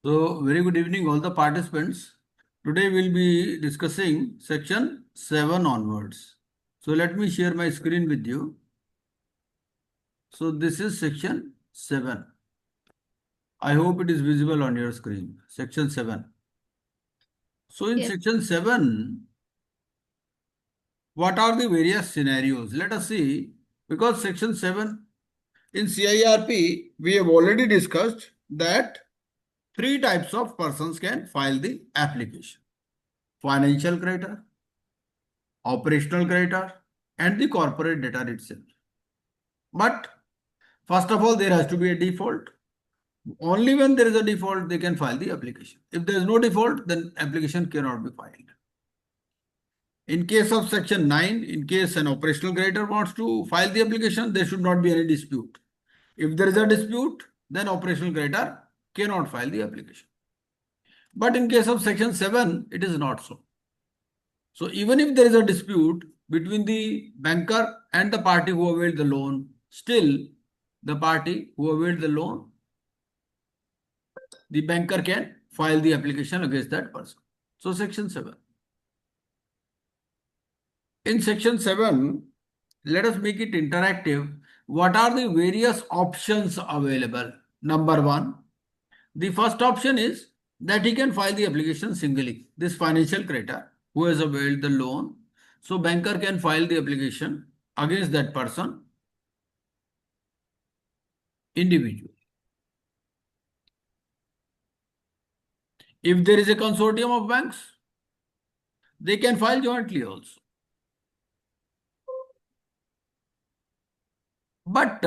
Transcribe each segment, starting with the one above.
So, very good evening, all the participants. Today we'll be discussing section 7 onwards. So, let me share my screen with you. So, this is section 7. I hope it is visible on your screen. Section 7. So, in Yes. section 7, what are the various scenarios? Let us see. Because section 7 in CIRP, we have already discussed that three types of persons can file the application: financial creditor, operational creditor, and the corporate debtor itself. But first of all, there has to be a default. Only when there is a default, they can file the application. If there is no default, then application cannot be filed. In case of section 9, in case an operational creditor wants to file the application, there should not be any dispute. If there is a dispute, then operational creditor cannot file the application. But in case of section 7, it is not so. So even if there is a dispute between the banker and the party who availed the loan, still the party who availed the loan, the banker can file the application against that person. So section 7. In section 7, let us make it interactive. What are the various options available? Number 1, the first option is that he can file the application singly. This financial creditor who has availed the loan, so banker can file the application against that person individually. If there is a consortium of banks, they can file jointly also. But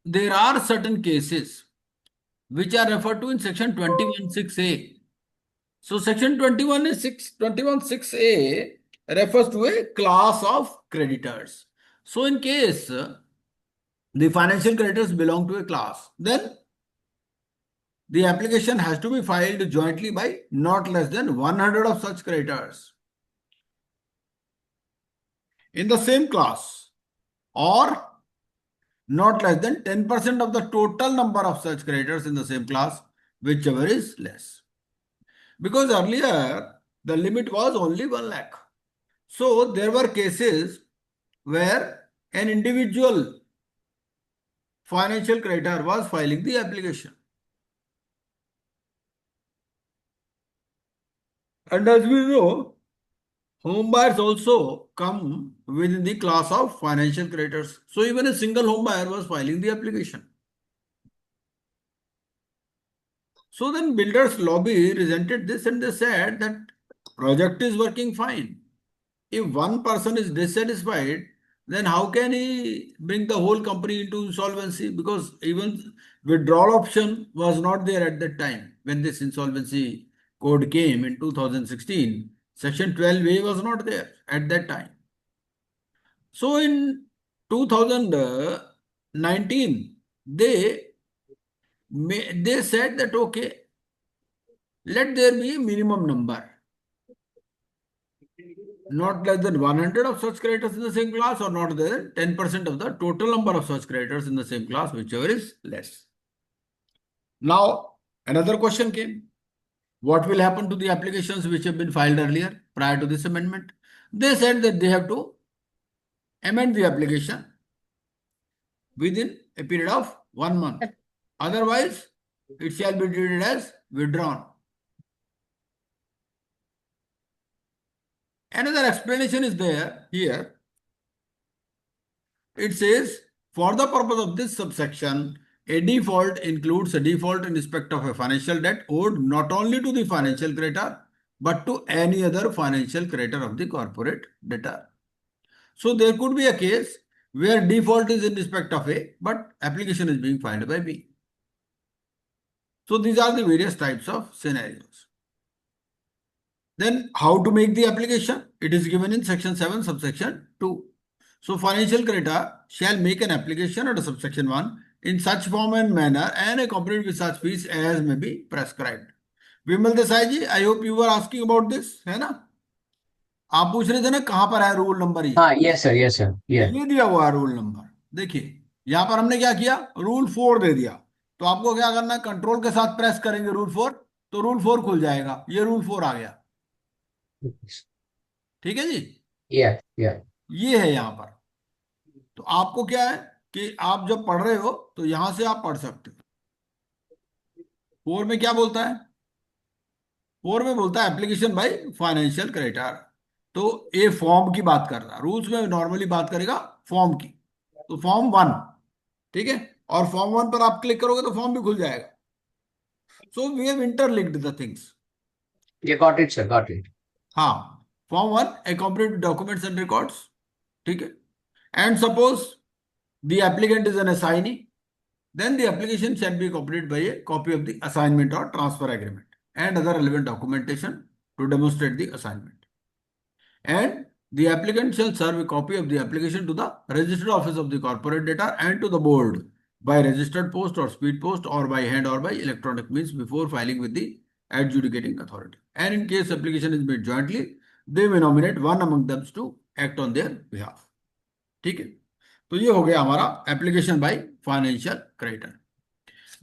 there are certain cases which are referred to in section 21(6)(a). So section 21(6)(a) refers to a class of creditors. So in case the financial creditors belong to a class, then the application has to be filed jointly by not less than 100 of such creditors in the same class, or not less than 10% of the total number of such creditors in the same class, whichever is less. Because earlier the limit was only 1 lakh. So there were cases where an individual financial creditor was filing the application. And as we know, home buyers also come within the class of financial creditors. So even a single home buyer was filing the application. So then builders lobby resented this and they said that project is working fine. If one person is dissatisfied, then how can he bring the whole company into insolvency? Because even withdrawal option was not there at that time when this insolvency code came in 2016. Section 12A was not there at that time. So in 2019, they said that okay, let there be a minimum number, not less than 100 of such creditors in the same class, or not less than 10% of the total number of such creditors in the same class, whichever is less. Now, another question came. What will happen to the applications which have been filed earlier prior to this amendment? They said that they have to amend the application within a period of 1 month. Otherwise, it shall be treated as withdrawn. Another explanation is there here. It says, for the purpose of this subsection, a default includes a default in respect of a financial debt owed not only to the financial creditor, but to any other financial creditor of the corporate debtor. So there could be a case where default is in respect of A, but application is being filed by B. So these are the various types of scenarios. Then how to make the application? It is given in section 7, subsection 2. So financial creditor shall make an application under subsection 1 in such form and manner and accompanied with such fees as may be prescribed. Vimal Desai ji, I hope you are asking about this, है ना? आप पूछ रहे थे ना कहां पर है रूल नंबर ये? हाँ, यस सर, यस सर, ये दिया हुआ है रूल नंबर. देखिए यहां पर हमने क्या किया, रूल 4 दे दिया. तो आपको क्या करना है, कंट्रोल के साथ प्रेस करेंगे रूल 4, तो रूल 4 खुल जाएगा, ये रूल 4 आ गया। ठीक है जी। Yeah, yeah. ये है यहां पर। तो आपको क्या है कि आप जब पढ़ रहे हो तो यहां से आप पढ़ सकते हो। 4 में क्या बोलता है? 4 में बोलता है एप्लीकेशन बाय फाइनेंशियल क्रेडिटर। तो ये फॉर्म की बात कर रहा है, रूल्स में नॉर्मली बात करेगा फॉर्म की। तो फॉर्म 1, ठीक है, और फॉर्म 1 पर आप क्लिक करोगे तो फॉर्म भी खुल जाएगा। So we have interlinked the things. Yeah, got it, sir. Got it. हाँ, form 1 accompanied documents and records, ठीक है। And suppose the applicant is an assignee, then the application shall be accompanied by a copy of the assignment or transfer agreement and other relevant documentation to demonstrate the assignment. And the applicant shall serve a copy of the application to the registered office of the corporate data and to the board by registered post or speed post or by hand or by electronic means before filing with the adjudicating authority. And in case application is made jointly, they may nominate one among them to act on their behalf. ठीक है। तो ये हो गया हमारा application by financial creditor.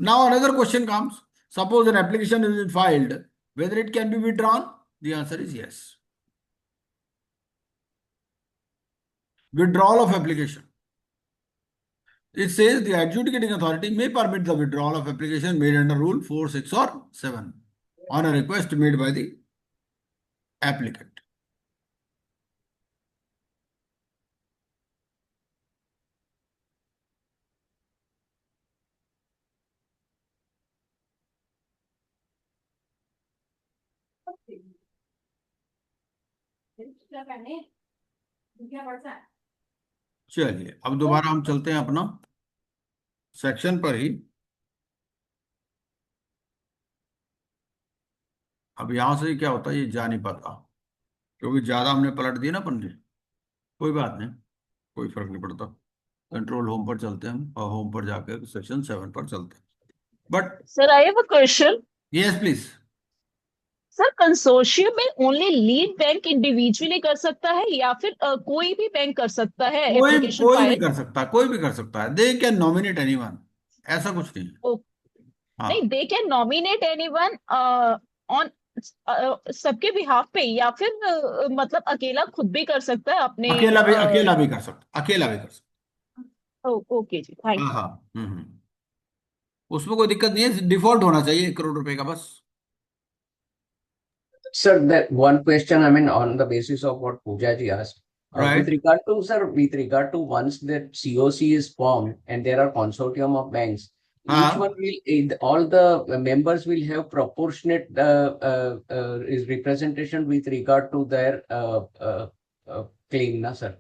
Now another question comes. Suppose an application is filed, whether it can be withdrawn? The answer is yes. Withdrawal of application. It says the adjudicating authority may permit the withdrawal of application made under Rule 4, 6 or 7 on a request made by the applicant. चलिए अब दोबारा हम चलते हैं अपना section पर ही। अब यहां से क्या होता है ये जा नहीं पाता, क्योंकि ज्यादा हमने पलट दिया ना पन्ने। कोई बात नहीं, कोई फर्क नहीं पड़ता। कंट्रोल होम पर चलते हैं हम, और होम पर जाकर सेक्शन 7 पर चलते हैं। But Sir, I have a question. Yes please. Sir, consortium में ओनली लीड बैंक इंडिविजुअली कर सकता है या फिर कोई भी बैंक कर सकता है कोई एप्लीकेशन कोई भी फाइल? कर सकता है, कोई भी कर सकता है। दे कैन नॉमिनेट एनीवन, ऐसा कुछ नहीं है। ओ, नहीं, हाँ, they can nominate anyone on सबके बिहाफ पे, या फिर मतलब अकेला खुद भी कर सकता है अपने? अकेला भी कर सकता, अकेला भी कर सकता। ओके जी, थैंक हाँ यू। हाँ। उसमें कोई दिक्कत नहीं है, डिफॉल्ट होना चाहिए 1 करोड़ रुपए का बस। Sir, that one question, I mean, on the basis of what Pooja ji asked, with right. regard to, sir, with regard to once that COC is formed and there are consortium of banks, each one हाँ will, all the members will have proportionate is representation with regard to their claim, na, sir?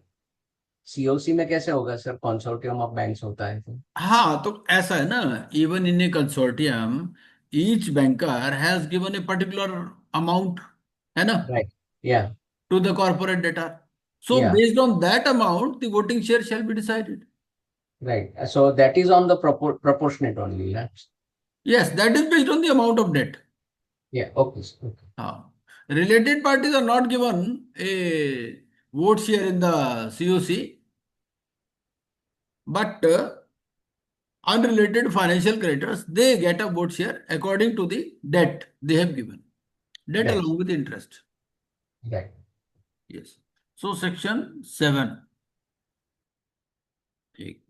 COC में कैसे होगा, sir? Consortium of banks होता है तो? हाँ, तो ऐसा है ना, even in a consortium each banker has given a particular amount, है ना, Right. Yeah. To the corporate debtor. So Yeah. Based on that amount the voting share shall be decided. Right. So that is on the proportionate only, right? Yes, that is based on the amount of debt. Yeah. Okay, sir. Okay. हाँ, related parties are not given a vote share in the COC, but unrelated financial creditors, they get a vote share according to the debt they have given, debt Right. along with interest. Right. Yes. So section 7. एक-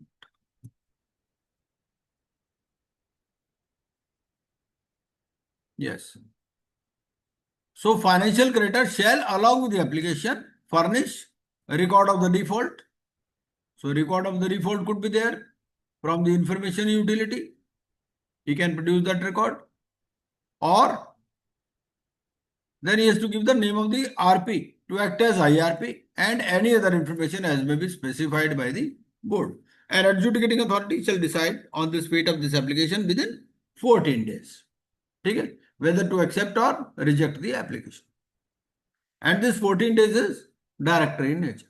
Yes. So financial creditor shall, along with the application, furnish a record of the default. So record of the default could be there from the information utility. He can produce that record, or then he has to give the name of the RP to act as IRP and any other information as may be specified by the board. An adjudicating authority shall decide on the fate of this application within 14 days. ठीक है, whether to accept or reject the application. And this 14 days is directory in nature.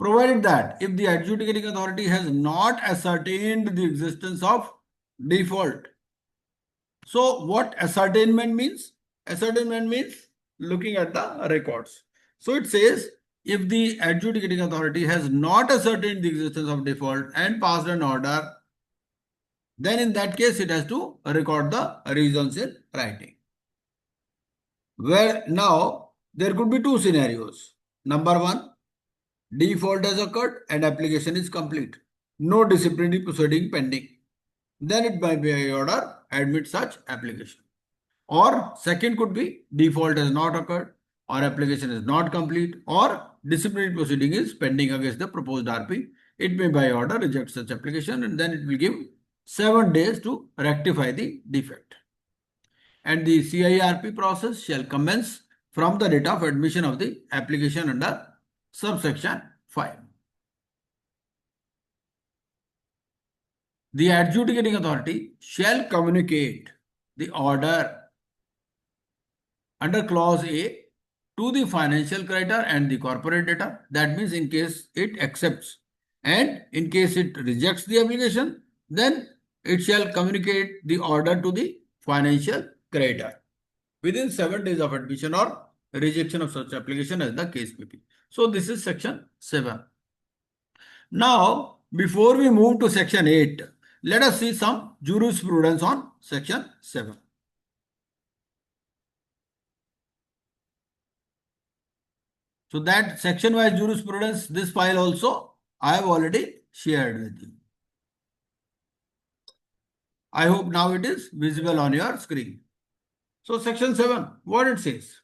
Provided that if the adjudicating authority has not ascertained the existence of default. So what ascertainment means? Ascertainment means looking at the records. So it says if the adjudicating authority has not ascertained the existence of default and passed an order, then in that case it has to record the reasons in writing. where now there could be two scenarios. Number one, default has occurred and application is complete. No disciplinary proceeding pending. Then it by order admit such application. Or second could be default has not occurred or application is not complete or disciplinary proceeding is pending against the proposed RP. It may by order reject such application and then it will give 7 days to rectify the defect. And the CIRP process shall commence from the date of admission of the application under subsection 5. The adjudicating authority shall communicate the order under clause A to the financial creditor and the corporate debtor. That means in case it accepts and in case it rejects the application, then it shall communicate the order to the financial creditor within 7 days of admission or rejection of such application as the case may be. So this is section 7. Now, before we move to section 8, let us see some jurisprudence on section 7. So that section-wise jurisprudence, this file also I have already shared with you. I hope now it is visible on your screen. So section 7, what it says?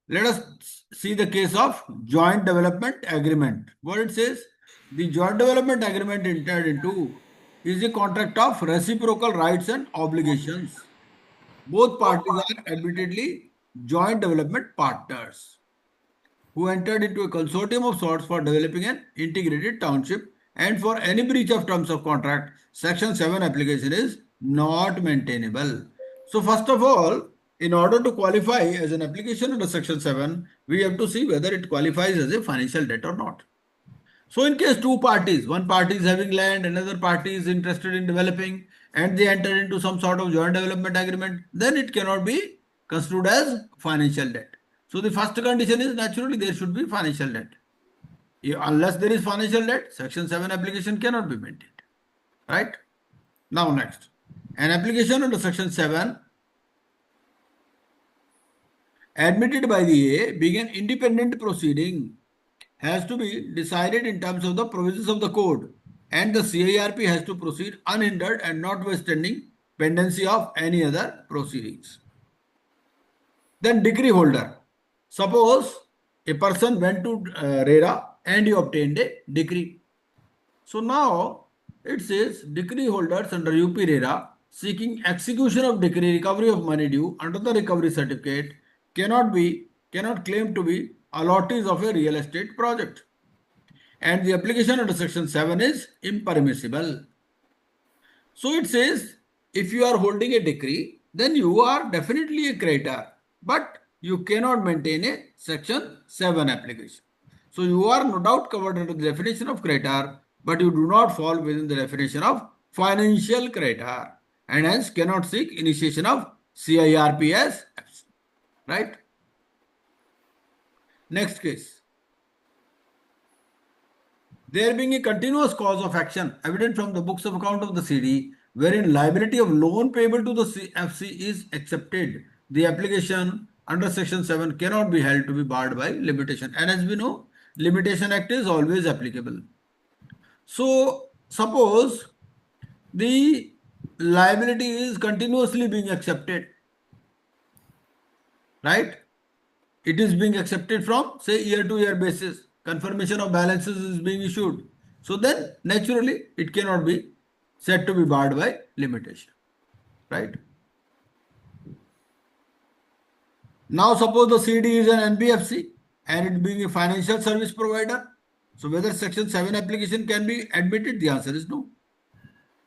Let us see the case of joint development agreement. What it says? The joint development agreement entered into is a contract of reciprocal rights and obligations. Both parties are admittedly joint development partners who entered into a consortium of sorts for developing an integrated township, and for any breach of terms of contract, section 7 application is not maintainable. So first of all, in order to qualify as an application under section 7, we have to see whether it qualifies as a financial debt or not. So in case two parties, one party is having land, another party is interested in developing, and they enter into some sort of joint development agreement, then it cannot be construed as financial debt. So the first condition is naturally there should be financial debt. Unless there is financial debt, section 7 application cannot be maintained. Right? Now next, an application under section 7 admitted by the A being an independent proceeding has to be decided in terms of the provisions of the code, and the CIRP has to proceed unhindered and notwithstanding pendency of any other proceedings. Then decree holder. Suppose a person went to RERA and he obtained a decree. So now it says decree holders under UP RERA seeking execution of decree, recovery of money due under the recovery certificate cannot claim to be allottees of a real estate project, and the application under section 7 is impermissible. So it says if you are holding a decree, then you are definitely a creditor, but you cannot maintain a section 7 application. So you are no doubt covered under the definition of creditor, but you do not fall within the definition of financial creditor, and hence cannot seek initiation of CIRP as absent. Right? Next case. There being a continuous cause of action evident from the books of account of the CD, wherein liability of loan payable to the FC is accepted, the application under section 7 cannot be held to be barred by limitation. And as we know, limitation act is always applicable. So suppose the liability is continuously being accepted, right? It is being accepted from, say, year-to-year basis. Confirmation of balances is being issued. So then, naturally, it cannot be said to be barred by limitation. Right? Now, suppose the CD is an NBFC and it being a financial service provider. So, whether section 7 application can be admitted? The answer is no.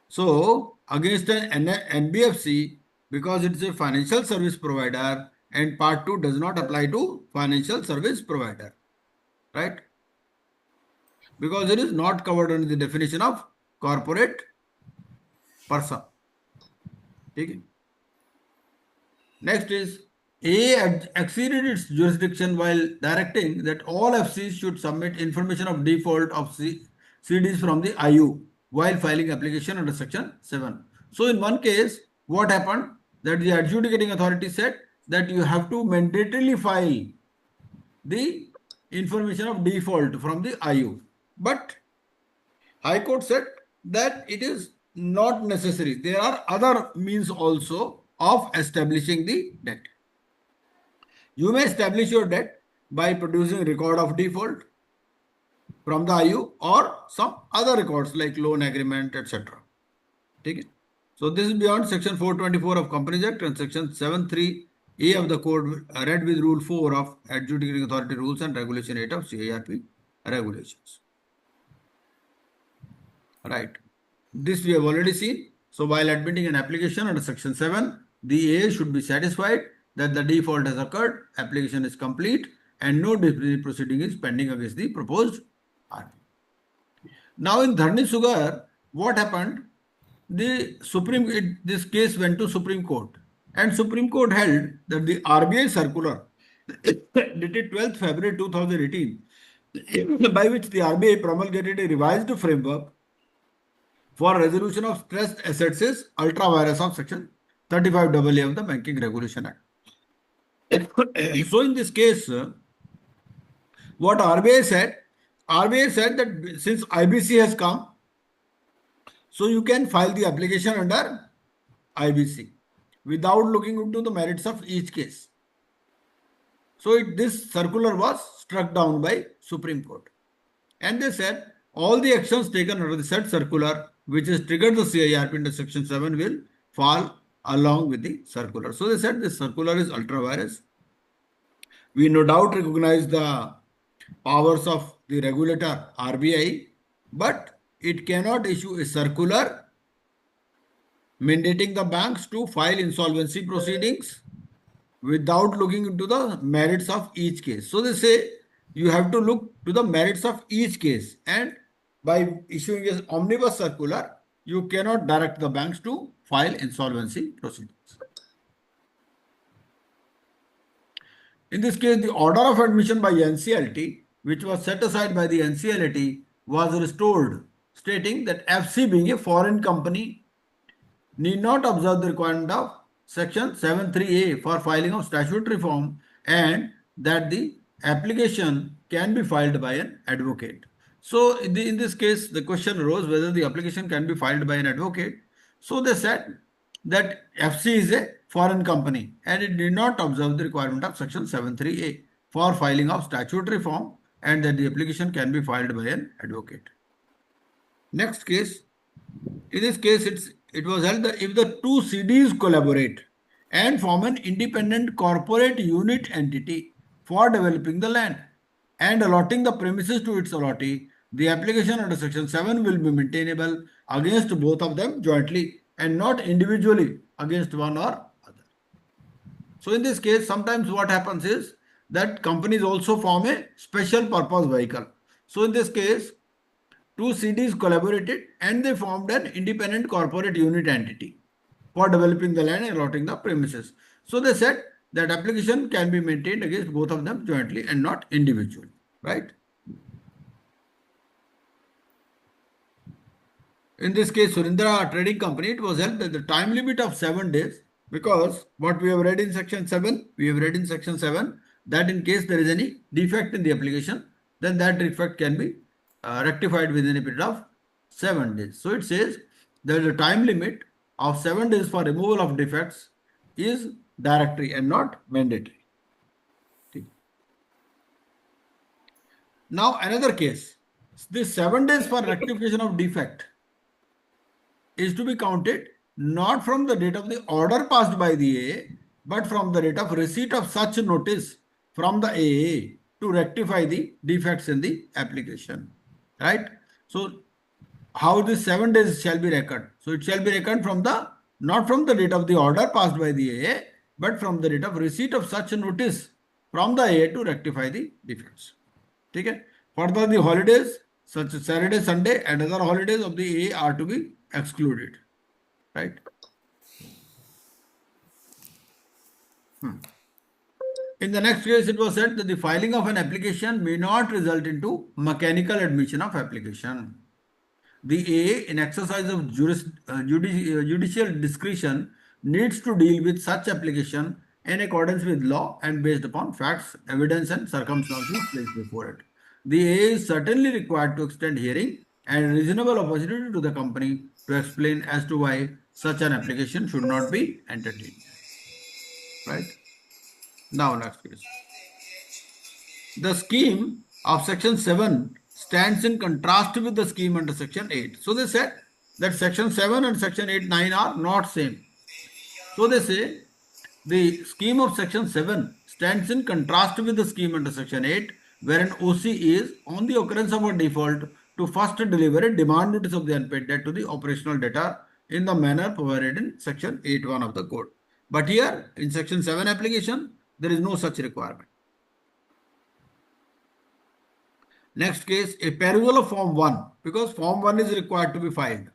So, against an NBFC, because it is a financial service provider, and part 2 does not apply to financial service provider, right? Because it is not covered under the definition of corporate person. Okay. Next is A exceeded its jurisdiction while directing that all FCs should submit information of default of CDs from the IU while filing application under section 7. So in one case, what happened? that the adjudicating authority said that you have to mandatorily file the information of default from the IU. But High Court said that it is not necessary. There are other means also of establishing the debt. You may establish your debt by producing record of default from the IU or some other records like loan agreement, etc. Okay? So this is beyond section 424 of Companies Act and section 73A of the code read with rule 4 of Adjudicating Authority Rules and Regulation 8 of CIRP regulations. Right. This we have already seen. So while admitting an application under section 7, the AA should be satisfied that the default has occurred, application is complete, and no disciplinary proceeding is pending against the proposed RP. Now in Dharni Sugar, what happened? This case went to Supreme Court, and Supreme Court held that the RBI circular dated 12th February 2018, by which the RBI promulgated a revised framework for resolution of stressed assets is ultra virus of section 35AA of the Banking Regulation Act. So in this case, what RBI said that since IBC has come, so you can file the application under IBC without looking into the merits of each case. So this circular was struck down by Supreme Court. And they said all the actions taken under the said circular, which has triggered the CIRP under section 7, will fall along with the circular. So they said this circular is ultra virus. We no doubt recognize the powers of the regulator RBI, but it cannot issue a circular mandating the banks to file insolvency proceedings without looking into the merits of each case. So they say you have to look to the merits of each case, and by issuing an omnibus circular, you cannot direct the banks to file insolvency proceedings. In this case, the order of admission by NCLT, which was set aside by the NCLT, was restored, stating that FC, being a foreign company, need not observe the requirement of section 73A for filing of statutory form, and that the application can be filed by an advocate. So in this case, the question arose whether the application can be filed by an advocate. So they said that FC is a foreign company and it did not observe the requirement of section 73A for filing of statutory form, and that the application can be filed by an advocate. Next case, in this case, it was held that if the two CDs collaborate and form an independent corporate unit entity for developing the land and allotting the premises to its allottee, the application under section 7 will be maintainable against both of them jointly and not individually against one or other. So in this case, sometimes what happens is that companies also form a special purpose vehicle. So in this case, two CDs collaborated and they formed an independent corporate unit entity for developing the land and allotting the premises. So they said that application can be maintained against both of them jointly and not individually, right? In this case, Surindra Trading Company, it was held that the time limit of 7 days, because what we have read in section 7, that in case there is any defect in the application, then that defect can be rectified within a period of 7 days. So it says that the time limit of 7 days for removal of defects is directory and not mandatory. Okay. Now another case, this 7 days for rectification of defect is to be counted not from the date of the order passed by the AA, but from the date of receipt of such notice from the AA to rectify the defects in the application, right? So how this 7 days shall be reckoned? So it shall be reckoned from the, not from the date of the order passed by the AA, but from the date of receipt of such notice from the AA to rectify the defects. Okay? Further, the holidays such as Saturday, Sunday and other holidays of the AA are to be excluded, right? In the next case, it was said that the filing of an application may not result into mechanical admission of application. The AA, in exercise of judicial discretion, needs to deal with such application in accordance with law and based upon facts, evidence and circumstances placed before it. The A is certainly required to extend hearing and reasonable opportunity to the company to explain as to why such an application should not be entertained. Right? Now next case. The scheme of section 7 stands in contrast with the scheme under section 8. So they said that section 7 and section 8, 9 are not same. So they say the scheme of section 7 stands in contrast with the scheme under section 8, where an OC is, on the occurrence of a default, to first deliver a demand notice of the unpaid debt to the operational debtor in the manner provided in section 8.1 of the code. But here in section 7 application, there is no such requirement. Next case, a perusal of form 1, because form 1 is required to be filed.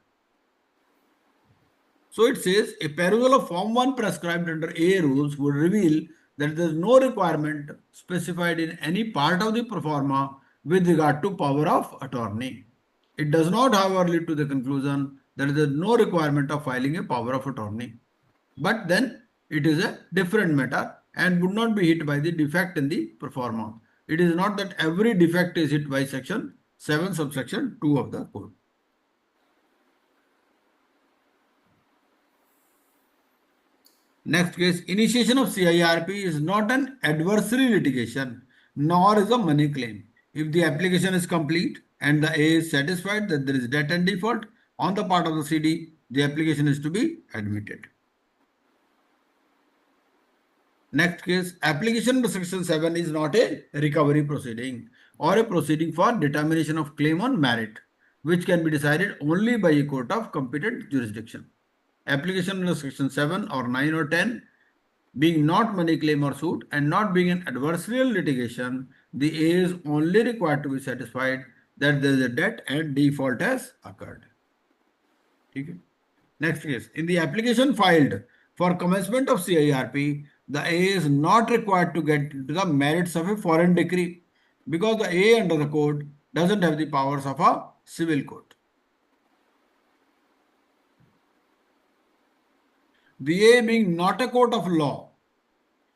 So it says a perusal of form 1 prescribed under A rules would reveal that there is no requirement specified in any part of the pro forma with regard to power of attorney. It does not, however, lead to the conclusion that there is no requirement of filing a power of attorney. But then it is a different matter and would not be hit by the defect in the pro forma. It is not that every defect is hit by section 7 subsection 2 of the code. Next case, initiation of CIRP is not an adversary litigation nor is a money claim. If the application is complete and the A is satisfied that there is debt and default on the part of the CD, the application is to be admitted. Next case, application to section 7 is not a recovery proceeding or a proceeding for determination of claim on merit, which can be decided only by a court of competent jurisdiction. Application under section 7 or 9 or 10 being not money claim or suit and not being an adversarial litigation, the A is only required to be satisfied that there is a debt and default has occurred. Okay. Next case, in the application filed for commencement of CIRP, the A is not required to get into the merits of a foreign decree because the A under the code doesn't have the powers of a civil court. The A being not a court of law,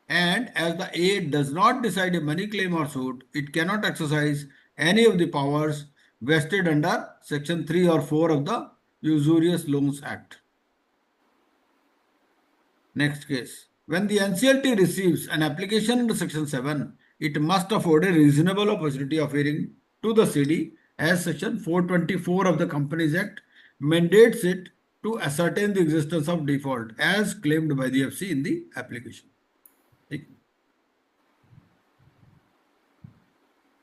and as the A does not decide a money claim or suit, it cannot exercise any of the powers vested under section 3 or 4 of the Usurious Loans Act. Next case. When the NCLT receives an application under section 7, it must afford a reasonable opportunity of hearing to the CD as section 424 of the Companies Act mandates it to ascertain the existence of default as claimed by the FC in the application.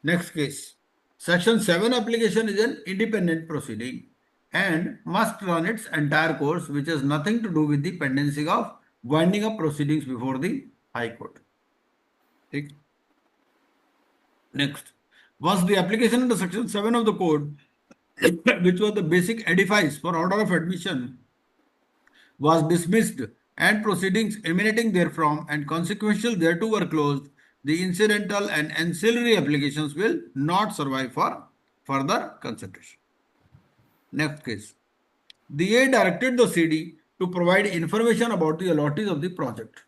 Next case. Section 7 application is an independent proceeding and must run its entire course, which has nothing to do with the pendency of winding up proceedings before the High Court. Next. Once the application under section 7 of the code, which was the basic edifice for order of admission, was dismissed and proceedings emanating therefrom and consequential thereto were closed, the incidental and ancillary applications will not survive for further consideration. Next case. The A directed the CD to provide information about the allottees of the project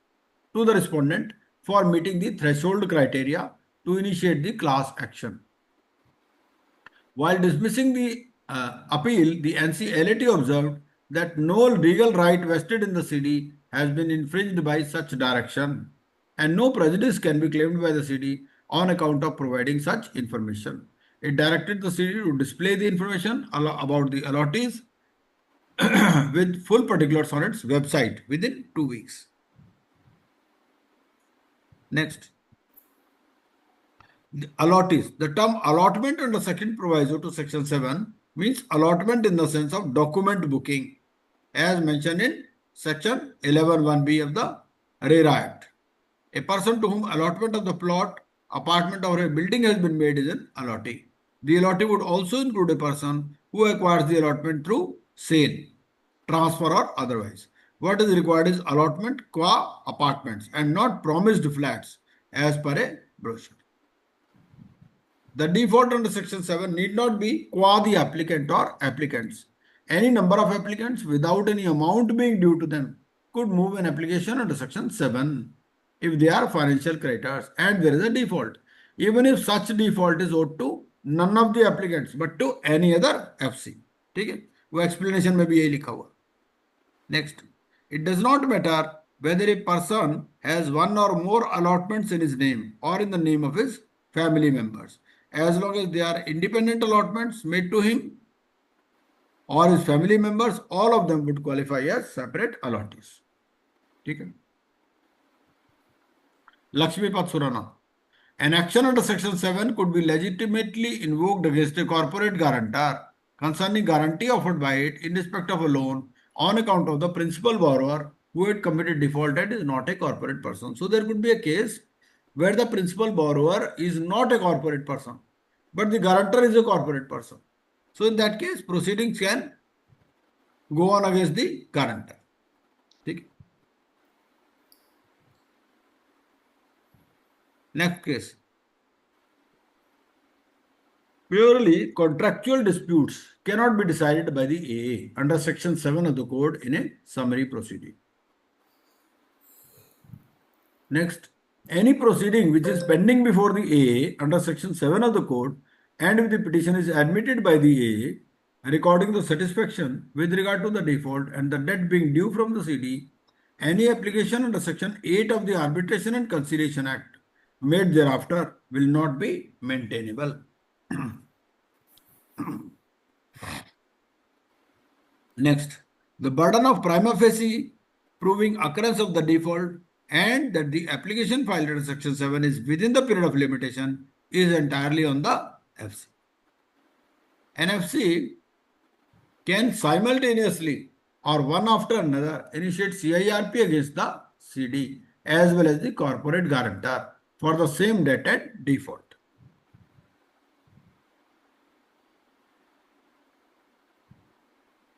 to the respondent for meeting the threshold criteria to initiate the class action. While dismissing the appeal, the NCLAT observed that no legal right vested in the CD has been infringed by such direction and no prejudice can be claimed by the CD on account of providing such information. It directed the CD to display the information about the allottees with full particulars on its website within 2 weeks. Next. The allottees. The term allotment under second proviso to section 7 means allotment in the sense of document booking as mentioned in section 11(1)(b) of the RERA Act. A person to whom allotment of the plot, apartment or a building has been made is an allottee. The allottee would also include a person who acquires the allotment through sale, transfer or otherwise. What is required is allotment qua apartments and not promised flats as per a brochure. The default under section 7 need not be qua the applicant or applicants. Any number of applicants without any amount being due to them could move an application under section 7 if they are financial creditors and there is a default. Even if such default is owed to none of the applicants but to any other FC. ठीक है, वो explanation में भी यही लिखा हुआ. Next, it does not matter whether a person has one or more allotments in his name or in the name of his family members, as long as they are independent allotments made to him or his family members, all of them would qualify as separate allottees. ठीक है. Lakshmipad Surana. An action under section 7 could be legitimately invoked against a corporate guarantor concerning guarantee offered by it in respect of a loan on account of the principal borrower who had committed default and is not a corporate person. So there could be a case where the principal borrower is not a corporate person, but the guarantor is a corporate person. So in that case, proceedings can go on against the guarantor. ठीक है. Next case. Purely contractual disputes cannot be decided by the AA under section 7 of the code in a summary proceeding. Next, any proceeding which is pending before the AA under section 7 of the code and if the petition is admitted by the AA recording the satisfaction with regard to the default and the debt being due from the CD, any application under section 8 of the Arbitration and Conciliation Act made thereafter will not be maintainable. Next, the burden of prima facie proving occurrence of the default and that the application filed under section 7 is within the period of limitation is entirely on the FC. An FC can simultaneously or one after another initiate CIRP against the CD as well as the corporate guarantor for the same debt at default.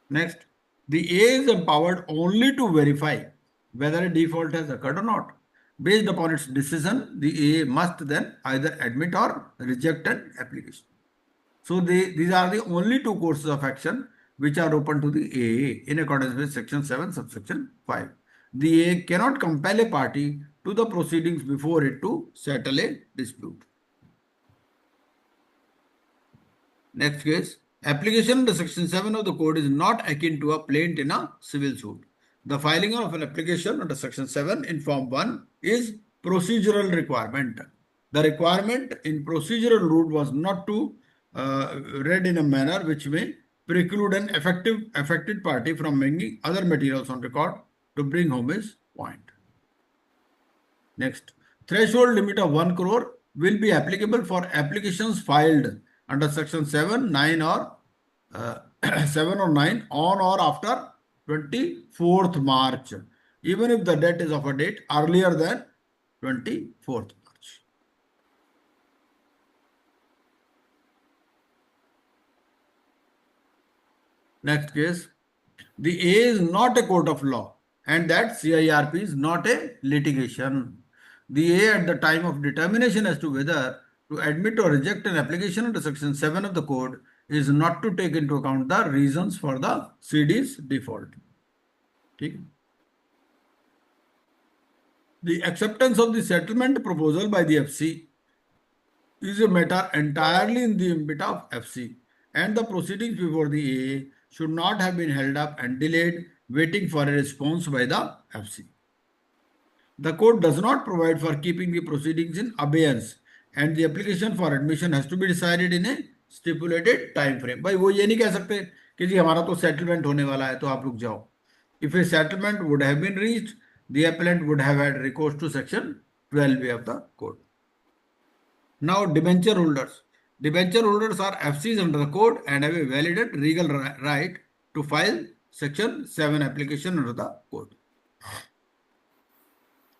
Next, the A is empowered only to verify whether a default has occurred or not. Based upon its decision, the A must then either admit or reject an application. So these are the only two courses of action which are open to the AA in accordance with section 7 subsection 5. The AA cannot compel a party to the proceedings before it to settle a dispute. Next case, application under section 7 of the code is not akin to a plaint in a civil suit. The filing of an application under section 7 in form 1 is procedural requirement. The requirement in procedural route was not to read in a manner which may preclude an affected party from bringing other materials on record to bring home his point. Next, threshold limit of 1 crore will be applicable for applications filed under section 7, 9 or 7 or 9 on or after 24th March, even if the debt is of a date earlier than 24th March. Next case, the A is not a court of law and that CIRP is not a litigation. The A at the time of determination as to whether to admit or reject an application under section 7 of the code is not to take into account the reasons for the CD's default. Okay. The acceptance of the settlement proposal by the FC is a matter entirely in the ambit of FC, and the proceedings before the AA should not have been held up and delayed waiting for a response by the FC. The code does not provide for keeping the proceedings in abeyance and the application for admission has to be decided in a stipulated time frame. भाई वो ये नहीं कह सकते कि जी हमारा तो settlement होने वाला है तो आप रुक जाओ. If a settlement would have been reached, the appellant would have had recourse to section 12A of the code. Now, debenture holders. Debenture holders are FCs under the code and have a valid and legal right to file section 7 application under the code.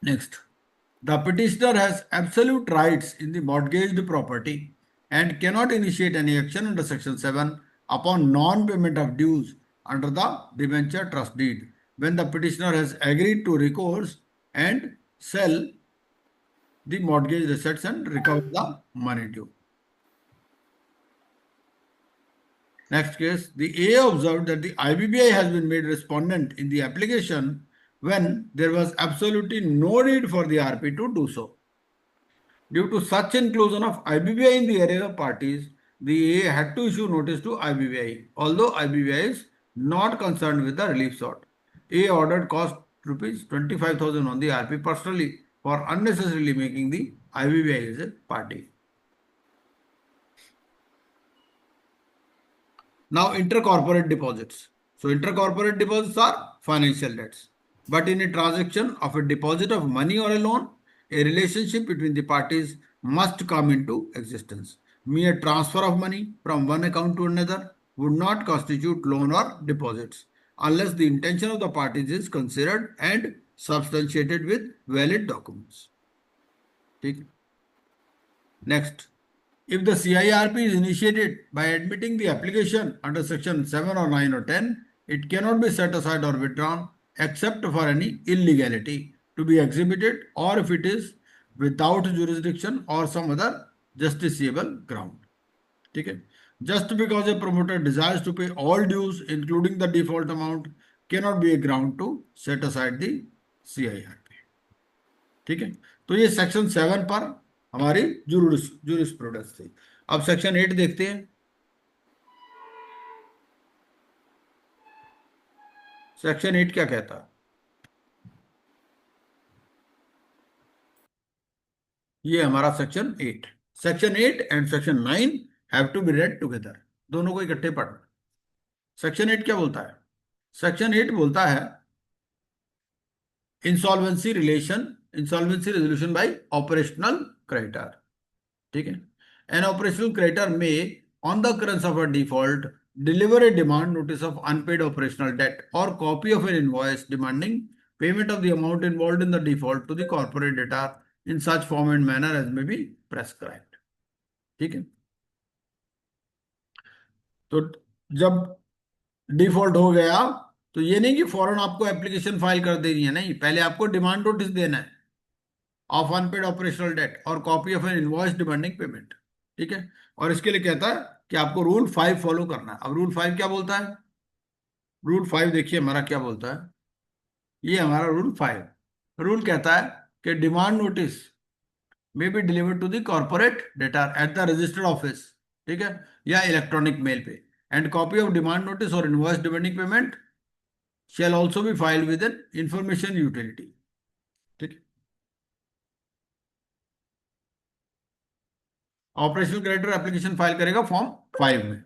Next, the petitioner has absolute rights in the mortgaged property and cannot initiate any action under section 7 upon non-payment of dues under the debenture trust deed when the petitioner has agreed to recourse and sell the mortgaged assets and recover the money due. Next case, the A observed that the IBBI has been made respondent in the application when there was absolutely no need for the RP to do so. Due to such inclusion of IBBI in the area of parties, the AA had to issue notice to IBBI, although IBBI is not concerned with the relief sought. AA ordered cost rupees 25,000 on the RP personally for unnecessarily making the IBBI as a party. Now, intercorporate deposits. So, intercorporate deposits are financial debts. But in a transaction of a deposit of money or a loan, a relationship between the parties must come into existence. Mere transfer of money from one account to another would not constitute loan or deposits unless the intention of the parties is considered and substantiated with valid documents. ठीक? Next. If the CIRP is initiated by admitting the application under section 7 or 9 or 10, it cannot be set aside or withdrawn except for any illegality to be exhibited or if it is without jurisdiction or some other justiciable ground. Okay? Just because a promoter desires to pay all dues, including the default amount, cannot be a ground to set aside the CIRP. ठीक है, तो ये section 7 पर हमारी jurisprudence थी। अब section 8 देखते हैं। सेक्शन 8 क्या कहता है? ये हमारा section 8। Section 8 and section 9 have to be read together, दोनों को इकट्ठे पढ़ना। सेक्शन 8 क्या बोलता है? सेक्शन 8 बोलता है insolvency resolution bye operational creditor. ठीक है, एन ऑपरेशनल क्रेडिटर में on the occurrence of a default deliver a demand notice of unpaid operational debt or copy of an invoice demanding payment of the amount involved in the default to the corporate debtor in such form and manner as may be prescribed। ठीक है, तो जब default हो गया तो ये नहीं कि फौरन आपको एप्लीकेशन फाइल कर देनी है, नहीं, पहले आपको डिमांड नोटिस देना है ऑफ अनपेड ऑपरेशनल डेट और copy of N invoice demanding payment. ठीक है, और इसके लिए कहता है कि आपको रूल 5 फॉलो करना है। अब रूल 5 क्या बोलता है? रूल 5 देखिए हमारा क्या बोलता है। ये हमारा रूल 5 रूल कहता है कि demand notice may be delivered to the corporate debtor at the registered office, ठीक है, या इलेक्ट्रॉनिक मेल पे, and copy of demand notice और invoice demanding payment shall also be filed with an information utility। ठीक है, operational creditor application file करेगा form 5 में।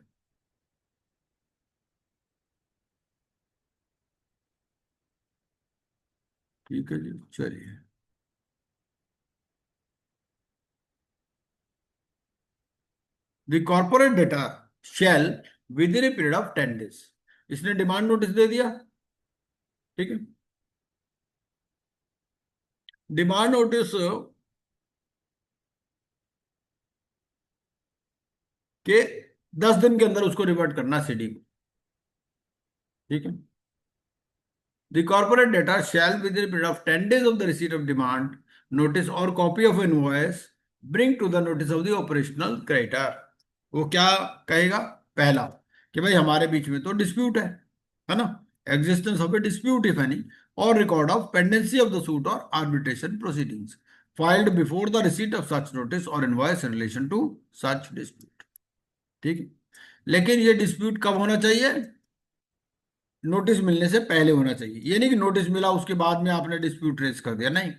ठीक है जी, चलिए। The corporate debtor shall within a period of 10 days, इसने डिमांड नोटिस दे दिया। ठीक है, डिमांड नोटिस के 10 दिन के अंदर उसको रिवर्ट करना सीडी को। ठीक है, the corporate debtor shall within period of 10 days of the receipt of demand notice और copy of invoice bring to the notice of the operational creditor. वो क्या कहेगा? पहला कि भाई हमारे बीच में तो डिस्प्यूट है ना, existence of a dispute if any, और record of pendency of the suit और arbitration proceedings filed before the receipt of such notice और invoice in relation to such dispute. ठीक है, लेकिन ये डिस्प्यूट कब होना चाहिए? नोटिस मिलने से पहले होना चाहिए। ये नहीं कि नोटिस मिला उसके बाद में आपने डिस्प्यूट रेज कर दिया, नहीं,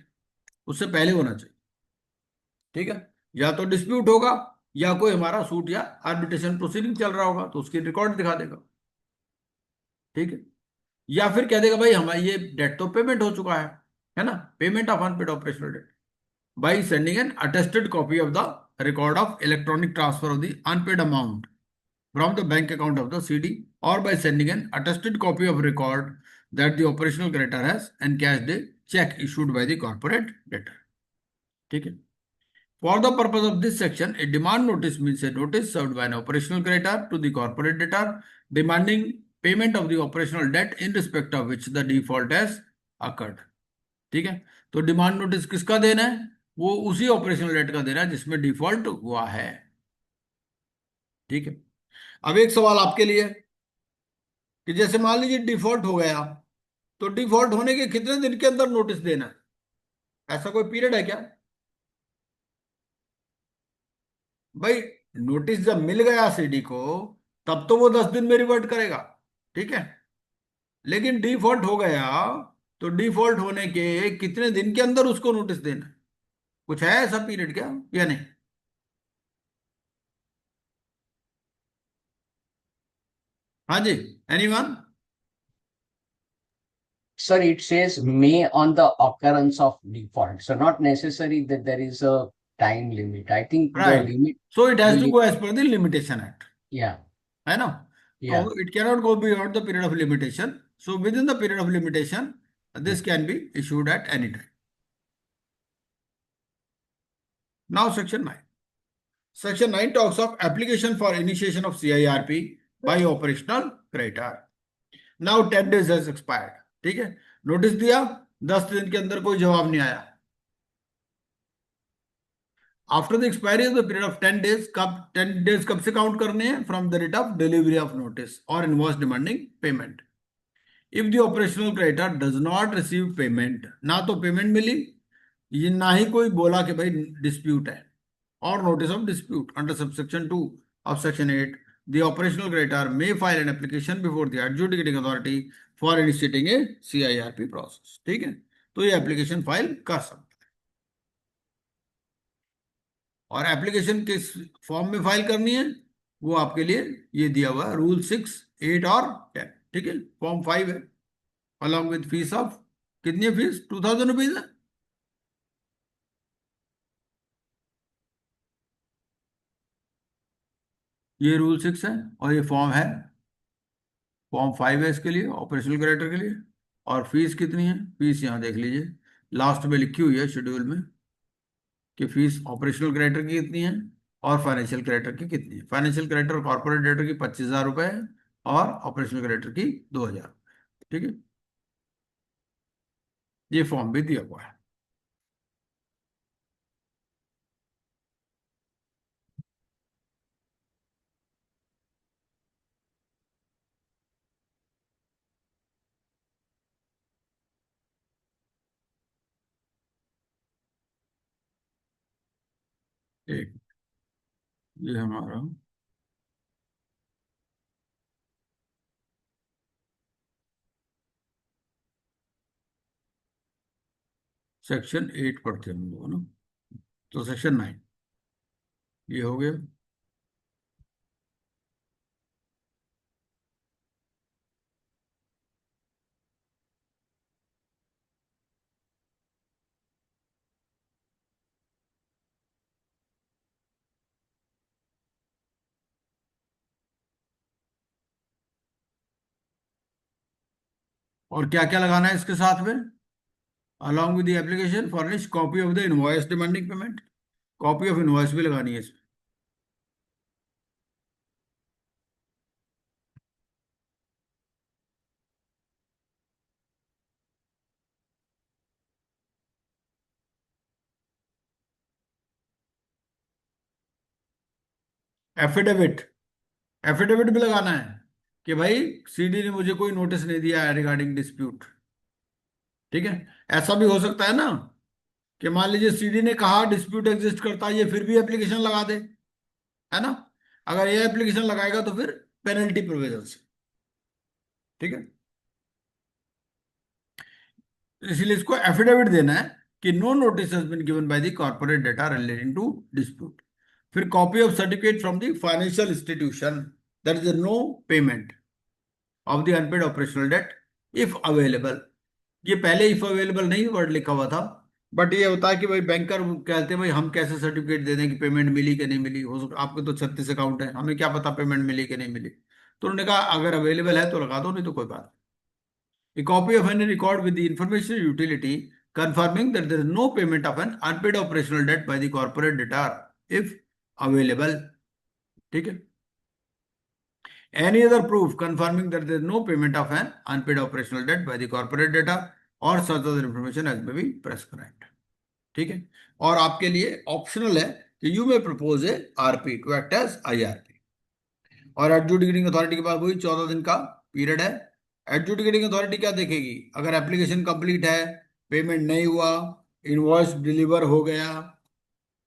उससे पहले होना चाहिए। ठीक है, या तो डिस्प्यूट होगा या कोई हमारा सूट या आर्बिट्रेशन प्रोसीडिंग चल रहा होगा तो उसकी रिकॉर्ड दिखा देगा। ठीक है, या फिर कह देगा भाई हमारा ये डेट तो पेमेंट हो चुका है ना, payment of unpaid operational debt by sending an attested copy of the record of electronic transfer of the unpaid amount from the bank account of the CD or by sending an attested copy of record that the operational creditor has encashed a check issued by the corporate debtor। ठीक है, for the purpose of this section a demand notice means a notice served by an operational creditor to the corporate debtor demanding payment of the operational debt in respect of which the default has occurred। ठीक है, तो demand notice किसका देना है? वो उसी operational date का देना है जिसमें डिफॉल्ट हुआ है। ठीक है, अब एक सवाल आपके लिए कि जैसे मान लीजिए डिफॉल्ट हो गया तो डिफॉल्ट होने के कितने दिन के अंदर नोटिस देना है, ऐसा कोई पीरियड है क्या? भाई नोटिस जब मिल गया सीडी को, तब तो वो 10 दिन में रिवर्ट करेगा, ठीक है। लेकिन डिफॉल्ट हो गया, तो डिफॉल्ट होने के कितने दिन के अंदर उसको नोटिस देना है? कुछ है ऐसा पीरियड क्या, या नहीं? हाँ जी, anyone? Sir, it says may on the occurrence of default. So not necessary that there is a time limit. I think the right, limit, so it the has to li go as per the limitation act, yeah, है ना? तो yeah, it cannot go beyond the period of limitation, so within the period of limitation yeah, this can be issued at any time. Now section 9, Section 9 talks of application for initiation of CIRP by operational creditor. Now 10 days has expired. ठीक है, notice दिया, 10 दिन के अंदर कोई जवाब नहीं आया। After the expiry of the period of 10 days, कब 10 डेज कब से काउंट करने हैं? From the date of delivery of notice और invoice demanding payment. If the operational creditor does not receive payment, ना तो पेमेंट मिली, ये ना ही कोई बोला कि भाई डिस्प्यूट है, or notice of dispute under subsection 2 of section 8, the operational creditor may file an application before the adjudicating authority for initiating a CIRP process। ठीक है, तो ये एप्लीकेशन फाइल कर सकते हैं। और एप्लीकेशन किस फॉर्म में फाइल करनी है, वो आपके लिए ये दिया हुआ है, रूल 6, 8 और 10। ठीक है, फॉर्म 5 है, अलॉन्ग विद फीस ऑफ, कितनी है फीस? 2000 रुपीज है। ये रूल 6 है, और ये फॉर्म है, फॉर्म 5 है इसके लिए, ऑपरेशनल कैरेक्टर के लिए। और फीस कितनी है? फीस यहाँ देख लीजिए, लास्ट में लिखी हुई है शेड्यूल में, कि फीस ऑपरेशनल कैरेक्टर की कितनी है और फाइनेंशियल कैरेक्टर की कितनी है। फाइनेंशियल कैरेक्टर कॉर्पोरेट डायरेक्टर की 25,000 रुपये है, और ऑपरेशनल कैरेक्टर की 2,000। ठीक है, ये फॉर्म भी दिया हुआ है। एक, ये हमारा सेक्शन 8 पढ़ते हैं हम लोग ना, तो सेक्शन 9 ये हो गया। और क्या क्या लगाना है इसके साथ में? Along with the application furnish copy of the invoice demanding payment, copy of invoice भी लगानी है इसमें। एफिडेविट, एफिडेविट भी लगाना है कि भाई सीडी ने मुझे कोई नोटिस नहीं दिया है रिगार्डिंग डिस्प्यूट। ठीक है, ऐसा भी हो सकता है ना, कि मान लीजिए सीडी ने कहा डिस्प्यूट एग्जिस्ट करता है, ये फिर भी एप्लीकेशन लगा दे, है ना? अगर ये एप्लीकेशन लगाएगा तो फिर पेनल्टी प्रोविजन से। ठीक है, इसलिए इसको एफिडेविट देना है कि no notice has been given by the corporate debtor relating to dispute. फिर copy of certificate from the financial institution that is no payment of the unpaid operational debt if available. ये पहले if available नहीं word लिखा हुआ था, but ये होता है कि भाई बैंकर कहते हैं भाई हम कैसे सर्टिफिकेट दे दें कि पेमेंट मिली कि नहीं मिली, हो सकता आपके तो 36 अकाउंट है, हमें क्या पता पेमेंट मिली कि नहीं मिली। तो उन्होंने कहा अगर अवेलेबल है तो लगा दो, नहीं तो कोई बात नहीं। A copy of any record with the information utility confirming that there is no payment of an unpaid operational debt by the corporate debtor if available। ठीक है, any other proof confirming that there is no payment of an unpaid operational debt by the corporate debtor or such other information as may be prescribed। ठीक है, और आपके लिए optional है कि you may propose a RP to act as IRP. और adjudicating authority के पास वही 14 दिन का पीरियड है एडजुडिकेटिंग अथॉरिटी क्या देखेगी? अगर एप्लीकेशन कंप्लीट है, पेमेंट नहीं हुआ, इनवॉइस डिलीवर हो गया,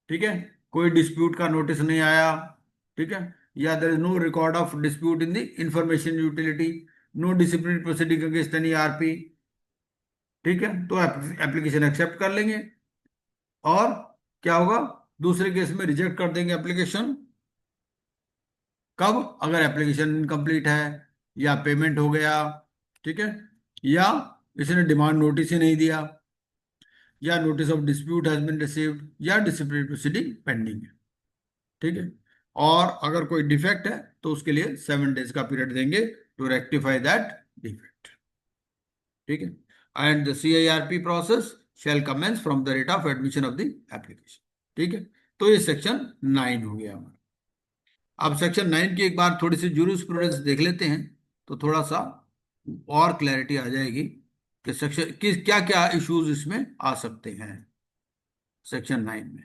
ठीक है, कोई डिस्प्यूट का नोटिस नहीं आया, ठीक है, या there is no record of dispute in the information utility, no disciplinary proceeding against any RP, ठीक है, तो एप्लीकेशन एक्सेप्ट कर लेंगे। और क्या होगा? दूसरे केस में रिजेक्ट कर देंगे एप्लीकेशन। कब? अगर एप्लीकेशन इनकम्प्लीट है, या पेमेंट हो गया, ठीक है, या इसने डिमांड नोटिस ही नहीं दिया, या notice of dispute has been received, या डिसिप्लिनरी प्रोसीडिंग पेंडिंग है, ठीक है। और अगर कोई डिफेक्ट है तो उसके लिए 7 days का पीरियड देंगे टू रेक्टिफाई दैट डिफेक्ट, ठीक है। And the CIRP process shall commence from the date of admission of the application, ठीक है। तो ये सेक्शन 9 हो गया हमारा। अब सेक्शन 9 की एक बार थोड़ी सी जूरिस्प्रूडेंस देख लेते हैं, तो थोड़ा सा और क्लैरिटी आ जाएगी कि सेक्शन किस क्या क्या इश्यूज इसमें आ सकते हैं सेक्शन 9 में।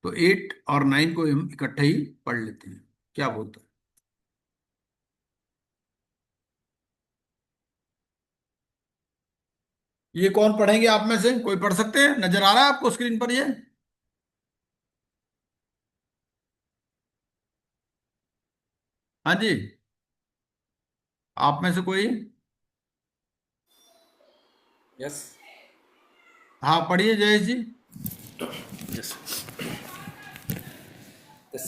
तो 8 और 9 को हम इकट्ठे ही पढ़ लेते हैं, क्या बोलते हैं? ये कौन पढ़ेंगे आप में से? कोई पढ़ सकते हैं? नजर आ रहा है आपको स्क्रीन पर ये? हाँ जी, आप में से कोई? Yes. हाँ, पढ़िए जयेश जी। Yes. The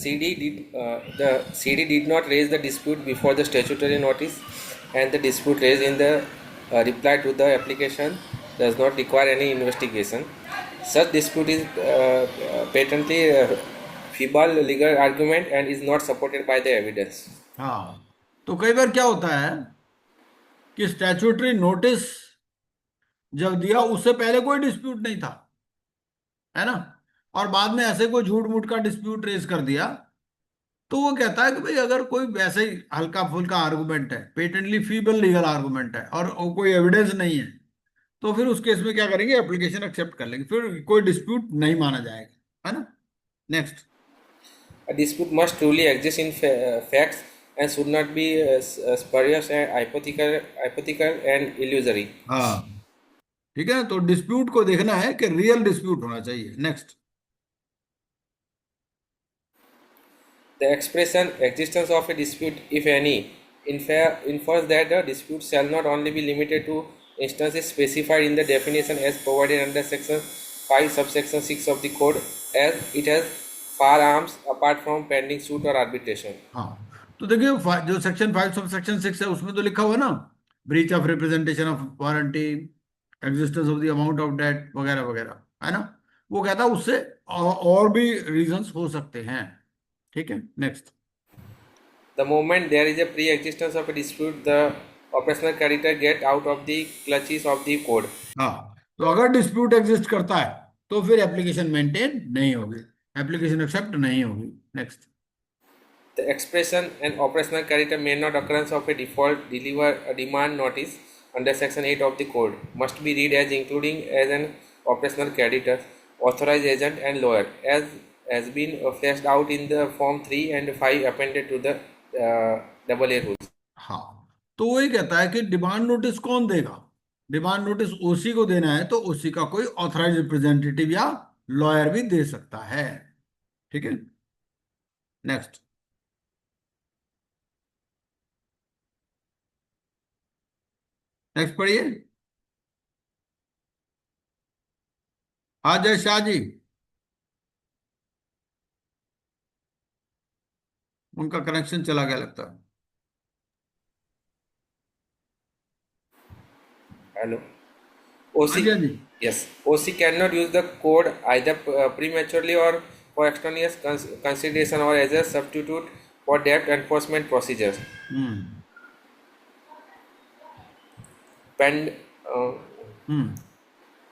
CD did not raise the dispute before the statutory notice, and the dispute raised in the reply to the application does not require any investigation. Such dispute is patently feeble legal argument and is not supported by the evidence. हाँ, तो कई बार क्या होता है कि statutory notice जब दिया उससे पहले कोई डिस्प्यूट नहीं था, है ना, और बाद में ऐसे कोई झूठ मूठ का डिस्प्यूट रेज कर दिया, तो वो कहता है कि भाई अगर कोई वैसे ही हल्का फुल्का आर्गुमेंट है, पेटेंटली फीबल लीगल आर्गुमेंट है, और कोई एविडेंस नहीं है, तो फिर उस केस में क्या करेंगे? एप्लीकेशन एक्सेप्ट कर लेंगे, फिर कोई डिस्प्यूट नहीं माना जाएगा, है ना। Next. A dispute must truly exist in facts and should not be spurious and hypothetical and illusory. हाँ, ठीक है, तो डिस्प्यूट को देखना है कि रियल डिस्प्यूट होना चाहिए। Next. The expression existence of a dispute, if any, infers that the dispute shall not only be limited to instances specified in the definition as provided under section 5 subsection 6 of the code, as it has firearms apart from pending suit or arbitration. हाँ, तो देखिए जो section 5 sub section 6 है उसमें तो लिखा हुआ है ना, breach of representation of warranty, existence of the amount of debt वगैरह वगैरह, है ना। वो कहता है उससे और भी रीजंस हो सकते हैं, ठीक है। Next. The moment there is a pre-existence of a dispute, the operational creditor get out of the clutches of the code. हाँ, तो अगर डिस्प्यूट एग्जिस्ट करता है तो फिर एप्लीकेशन मेंटेन नहीं होगी, एप्लीकेशन एक्सेप्ट नहीं होगी। Next. The expression and operational creditor may not occurrence of a default deliver a demand notice under section 8 of the code must be read as including as an operational creditor, authorized agent and lawyer as has been fleshed out in the form 3 and 5 appended to the AA rules. हाँ, तो वही कहता है कि demand notice कौन देगा? Demand notice ओसी को देना है तो ओसी का कोई ऑथराइज रिप्रेजेंटेटिव या लॉयर भी दे सकता है, ठीक है। नेक्स्ट। नेक्स्ट पढ़िए। हाँ जय शाह जी, उनका कनेक्शन चला गया लगता है। Hello. हाँ OC, जी, हाँ जी। yes, OC cannot use the code either prematurely or for extraneous consideration or as a substitute for debt enforcement procedures. Hmm. Pend, uh, hmm.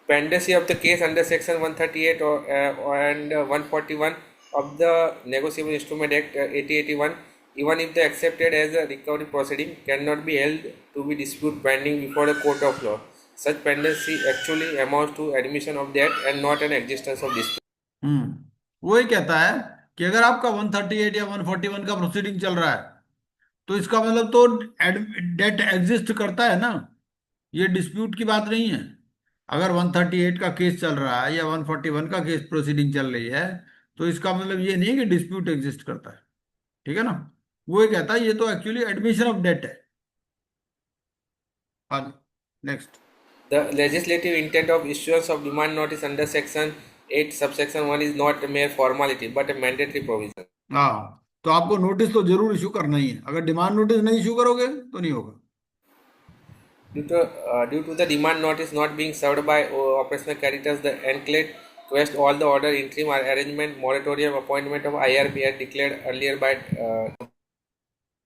Pendency of the case under section 138 and 141 of the Negotiable Instrument Act 8081, even if the accepted as a recovery proceeding, cannot be held to be dispute pending before a court of law. Such pendency actually amounts to admission of debt and not an existence of dispute. वही कहता है कि अगर आपका 138 या 141 का proceeding चल रहा है तो इसका मतलब तो डेट एग्जिस्ट करता है ना, ये डिस्प्यूट की बात नहीं है। अगर 138 का केस चल रहा है या 141 का केस प्रोसीडिंग चल रही है, तो इसका मतलब ये नहीं है कि डिस्प्यूट एग्जिस्ट करता है। ठीक है ना, वो ये कहता है ये तो एक्चुअली एडमिशन ऑफ डेट है। हाँ, next. The legislative intent of issuance of demand notice under Section 8 subsection 1 is not a mere formality but a mandatory provision. हाँ, तो आपको नोटिस तो जरूर इशू करना ही है। अगर डिमांड नोटिस नहीं इशू करोगे तो नहीं होगा। Due to the demand notice not being served by operational creditors, the enclave quest all the order interim arrangement moratorium appointment of IRP as declared earlier by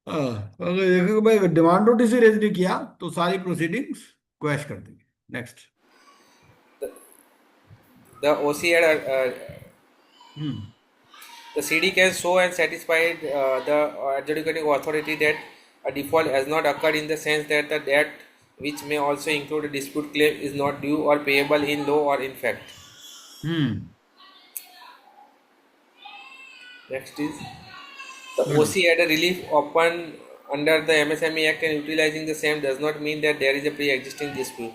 अगर देखो भाई डिमांड नोटिस ही raise नहीं किया तो सारी प्रोसीडिंग्स क्वैश कर देंगे। Next. the OC had hmm the CD can show and satisfy the adjudicating authority that a default has not occurred in the sense that the debt, which may also include a dispute claim, is not due or payable in law or in fact. Hmm Next is the OC had a relief open under the MSME Act and utilizing the same does not mean that there is a pre-existing dispute.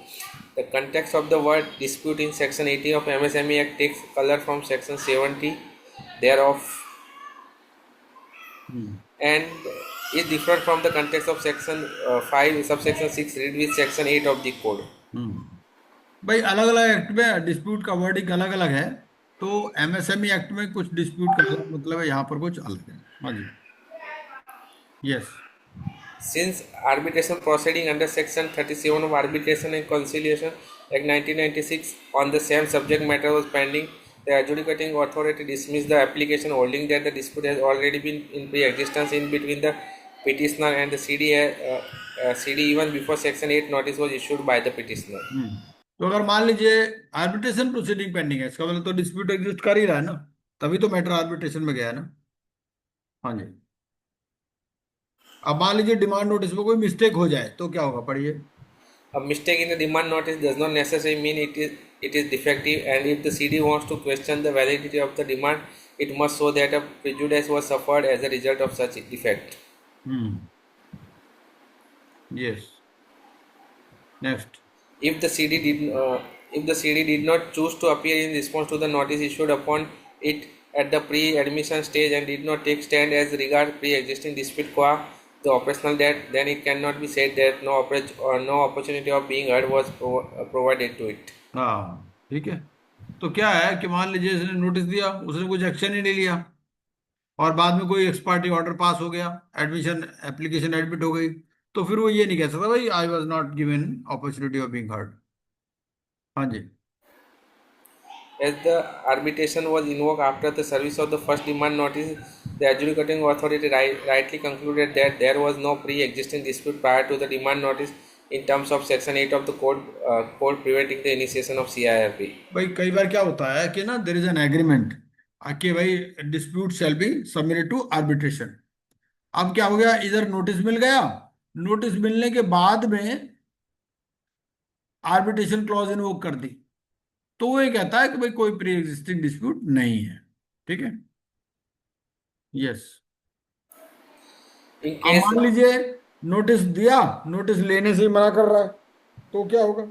The context of the word dispute in Section 18 of MSME Act takes color from Section 70 thereof hmm and is different from the context of Section 5 subsection 6 read with Section 8 of the code. भाई अलग अलग act में dispute का wording अलग अलग है, तो MSME act में कुछ डिस्प्यूट का अलग मतलब है, यहाँ पर कुछ अलग है। हाँ जी, yes. Since arbitration proceeding under Section 37 of Arbitration and Conciliation Act 1996 on the same subject matter was pending, the adjudicating authority dismissed the application holding that the dispute has already been in pre-existence in between the petitioner and the CD even before Section 8 notice was issued by the petitioner. तो अगर मान लीजिए arbitration proceeding pending है, इसका मतलब तो dispute exist कर ही रहा है ना, तभी तो मैटर आर्बिट्रेशन में गया है ना। हाँ जी। अब मान लीजिए डिमांड नोटिस में कोई मिस्टेक हो जाए तो क्या होगा, पढ़िए। A mistake in the demand notice does not necessarily mean it is defective, and if the CD wants to question the validity of the demand, it must show that a prejudice was suffered as a result of such defect. Yes, next. If the CD did not choose to appear in response to the notice issued upon it at the pre-admission stage and did not take stand as regards pre-existing dispute qua the operational debt, then it cannot be said that no opportunity of being heard was provided to it. हाँ ठीक है, तो क्या है कि मान लीजिए इसने नोटिस दिया, उसने कुछ एक्शन ही नहीं लिया, और बाद में कोई एक्स पार्टी ऑर्डर पास हो गया, एडमिशन एप्लीकेशन एडमिट हो गई, तो फिर वो ये नहीं कह सकता भाई I was not given opportunity of being heard. हाँ जी। As the arbitration was invoked after the service of the first demand notice, the adjudicating authority rightly concluded that there was no pre-existing dispute prior to the demand notice in terms of Section 8 of the code preventing the initiation of CIRP. भाई कई बार क्या होता है कि ना there is an agreement कि भाई dispute shall be submitted to arbitration. अब क्या हो गया, इधर नोटिस मिल गया, नोटिस मिलने के बाद में आर्बिट्रेशन क्लॉज इन्वोक कर दी, तो वो ये कहता है कि भाई कोई प्री एग्जिस्टिंग डिस्प्यूट नहीं है। ठीक है, यस। In अब case मान लीजिए नोटिस दिया, नोटिस लेने से ही मना कर रहा है, तो क्या होगा,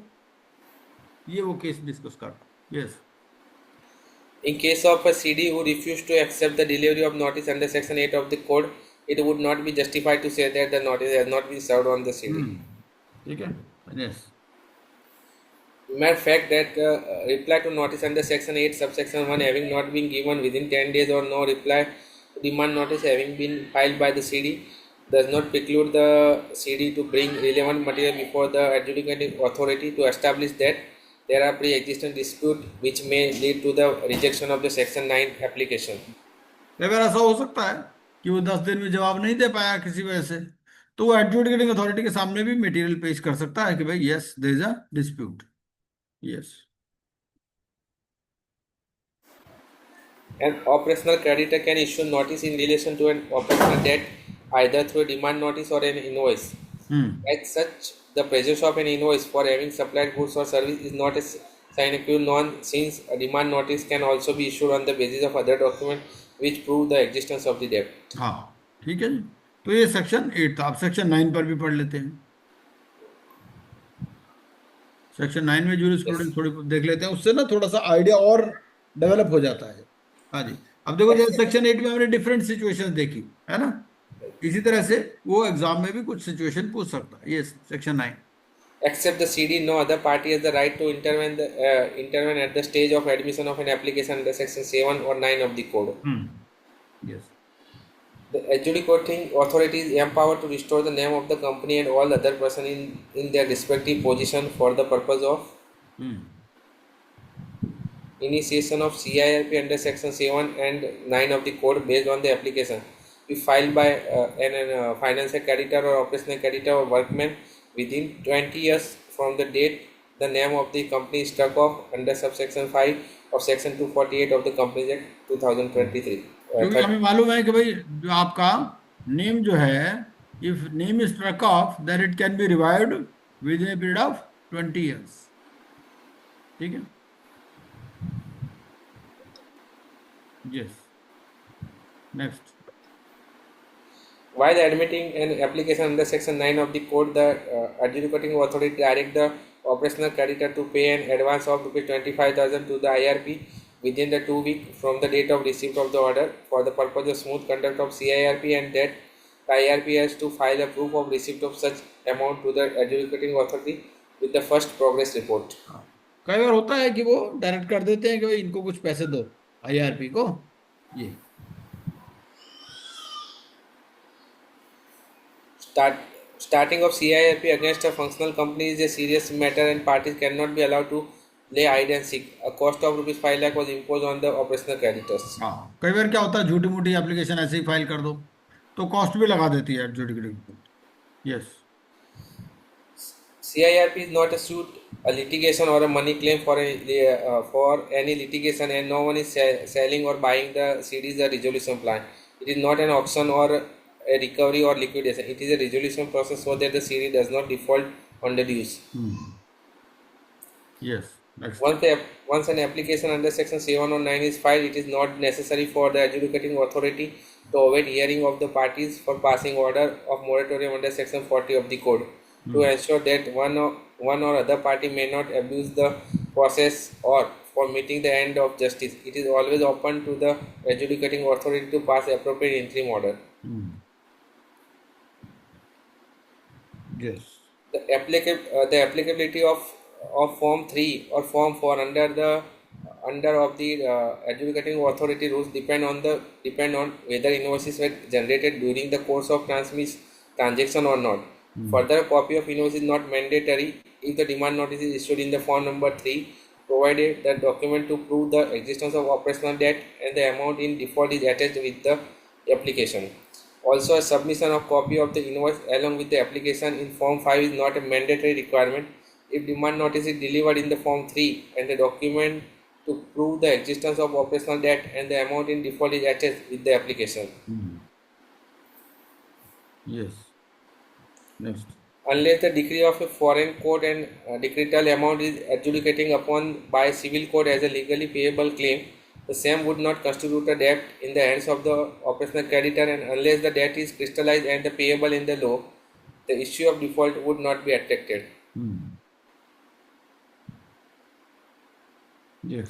ये वो केस डिस्कस कर। Yes. In case of a CD who refused to accept the delivery of notice under Section 8 of the code, it would not be justified to say that the notice has not been served on the CD. ठीक है, yes. Mere fact that reply to notice under Section 8 subsection 1 having not been given within 10 days or no reply to demand notice having been filed by the CD does not preclude the CD to bring relevant material before the adjudicating authority to establish that there are pre-existing dispute which may lead to the rejection of the Section 9 application. अगर ऐसा हो सकता है कि वो 10 दिन में जवाब नहीं दे पाया किसी वजह से, तो वो एडजुडिकेटिंग अथॉरिटी के सामने भी मटेरियल पेश कर सकता है कि भाई yes there is a dispute. Yes. An operational creditor can issue notice in relation to an operational debt either through a demand notice or an invoice. As such, the presence of an invoice for having supplied goods or service is not a sine qua non, since a demand notice can also be issued on the basis of other documents which prove the existence of the debt. हाँ ठीक है जी, तो ये section 8 था। अब section 9 पर भी पढ़ लेते हैं। सेक्शन 9 में Yes. जूरिस्प्रूडेंस थोड़ी देख लेते हैं, उससे ना थोड़ा सा आइडिया और डेवलप हो जाता है। हाँ जी। अब देखो, जैसे सेक्शन 8 में हमने डिफरेंट सिचुएशंस देखी, है ना। इसी तरह से वो एग्जाम में भी कुछ सिचुएशन पूछ सकता है। ये section 9। Except the CD, no other party has the right to intervene at the stage of admission of an application under Section 7 or 9 of the Code. Yes. The adjudicating authority is empowered to restore the name of the company and all other persons in their respective position for the purpose of initiation of CIRP under Section 7 and 9 of the Code based on the application be filed by an financial creditor or operational creditor or workman within 20 years from the date the name of the company is struck off under subsection 5 of Section 248 of the Companies Act 2023. क्योंकि हमें मालूम है कि भाई जो आपका name जो है, if name is struck off then it can be revived within a period of 20 years। ठीक है। Yes. Next. While admitting an application under Section 9 of the Code, the adjudicating authority direct the operational creditor to pay an advance of Rs 25,000 to the IRP within the 2 weeks from the date of receipt of the order for the purpose of smooth conduct of CIRP, and that the IRP has to file a proof of receipt of such amount to the adjudicating authority with the first progress report. कई बार होता है कि वो direct कर देते हैं कि भाई इनको कुछ पैसे दो, आईआरपी को। ये Starting of CIRP against a functional company is a serious matter and parties cannot be allowed to lay hide and seek. A cost of Rs 5 lakh was imposed on the operational creditors. हाँ, कई बार क्या होता है, झूठी मूठी application ऐसे ही file कर दो तो कॉस्ट भी लगा देती है adjudicating. Yes. CIRP is not a suit, a litigation, or a money claim for any litigation, and no one is selling or buying the CDs or resolution plan. It is not an auction or a recovery or liquidation. It is a resolution process so that the CD does not default on the dues. Yes. Next. Once an application under Section 7 or 9 is filed, it is not necessary for the adjudicating authority to await hearing of the parties for passing order of moratorium under Section 40 of the Code to ensure that one or other party may not abuse the process or for meeting the end of justice. It is always open to the adjudicating authority to pass appropriate interim order. Yes. The applicability of Form 3 or Form 4 under of the adjudicating authority rules depend on whether invoices were generated during the course of transaction or not. Further, a copy of invoice is not mandatory if the demand notice is issued in the form number 3, provided the document to prove the existence of operational debt and the amount in default is attached with the application. Also, a submission of copy of the invoice along with the application in Form 5 is not a mandatory requirement if demand notice is delivered in the Form 3 and the document to prove the existence of operational debt and the amount in default is attached with the application. Yes. Next. Unless the decree of a foreign court and decretal amount is adjudicating upon by civil court as a legally payable claim, the same would not constitute a debt in the hands of the operational creditor, and unless the debt is crystallized and the payable in the law, the issue of default would not be attracted. Yes.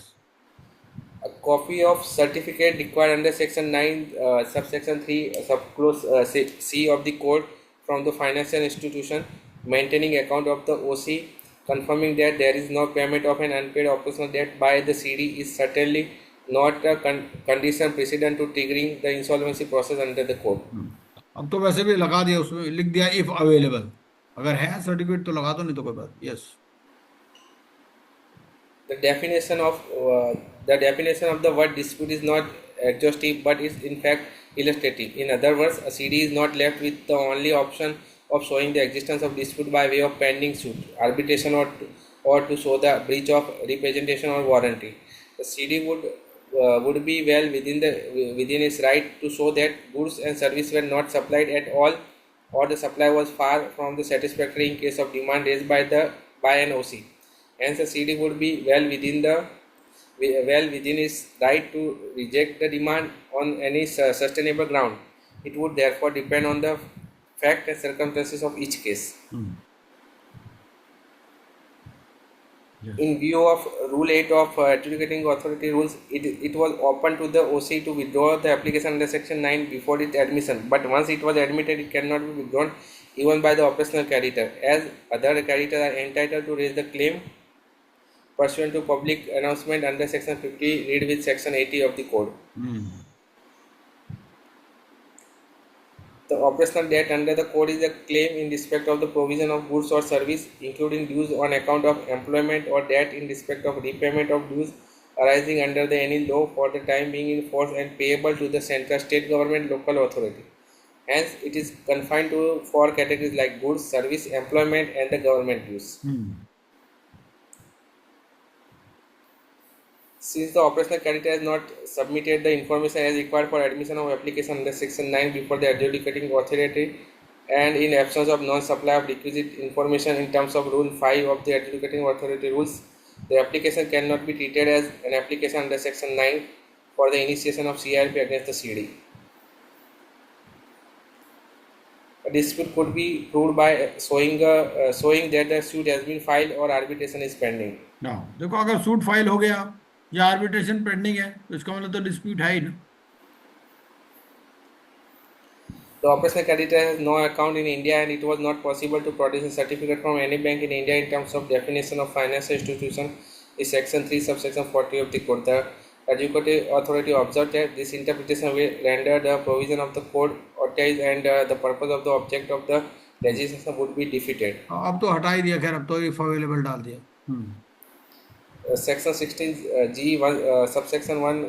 A copy of certificate required under Section 9, subsection 3, subclause C of the Code from the financial institution maintaining account of the OC confirming that there is no payment of an unpaid operational debt by the CD is certainly not a condition precedent to triggering the insolvency process under the code. अब तो वैसे भी लगा दिया, उसमें लिख दिया if available, अगर है सर्टिफिकेट तो लगा दो, नहीं तो कोई बात। Yes. The definition of the word dispute is not exhaustive but is in fact illustrative. In other words, a CD is not left with the only option of showing the existence of dispute by way of pending suit, arbitration, or to show the breach of representation or warranty. The CD would be well within its right to show that goods and services were not supplied at all, or the supply was far from the satisfactory in case of demand raised by an OC. Hence, the CD would be well within its right to reject the demand on any sustainable ground. It would therefore depend on the fact and circumstances of each case. Yes. In view of Rule 8 of Adjudicating Authority rules, it was open to the OC to withdraw the application under Section 9 before its admission. But once it was admitted, it cannot be withdrawn even by the operational creditor, as other creditors are entitled to raise the claim pursuant to public announcement under Section 50, read with Section 80 of the Code. The operational debt under the code is a claim in respect of the provision of goods or service, including dues on account of employment, or debt in respect of repayment of dues arising under the any law for the time being in force and payable to the central, state government, local authority. Hence, it is confined to four categories like goods, service, employment, and the government dues. Since the operational creditor has not submitted the information as required for admission of application under Section 9 before the adjudicating authority, and in absence of non-supply of requisite information in terms of Rule 5 of the adjudicating authority rules, the application cannot be treated as an application under Section 9 for the initiation of CIRP against the CD. A dispute could be proved by showing that the suit has been filed or arbitration is pending. Now, देखो अगर suit file हो गया या arbitration pending है तो इसका मतलब तो डिस्प्यूट है ही ना. The operational creditor has no account in India, and it was not possible to produce a certificate from any bank in India in terms of definition of financial institution is Section 3 subsection 40 of the code. The adjudicating authority observed that this interpretation will render the provision of the code onerous, and the purpose of the object of the legislation would be defeated. अब तो हटा ही दिया, खैर अब तो if available डाल दिया. Section 16G subsection 1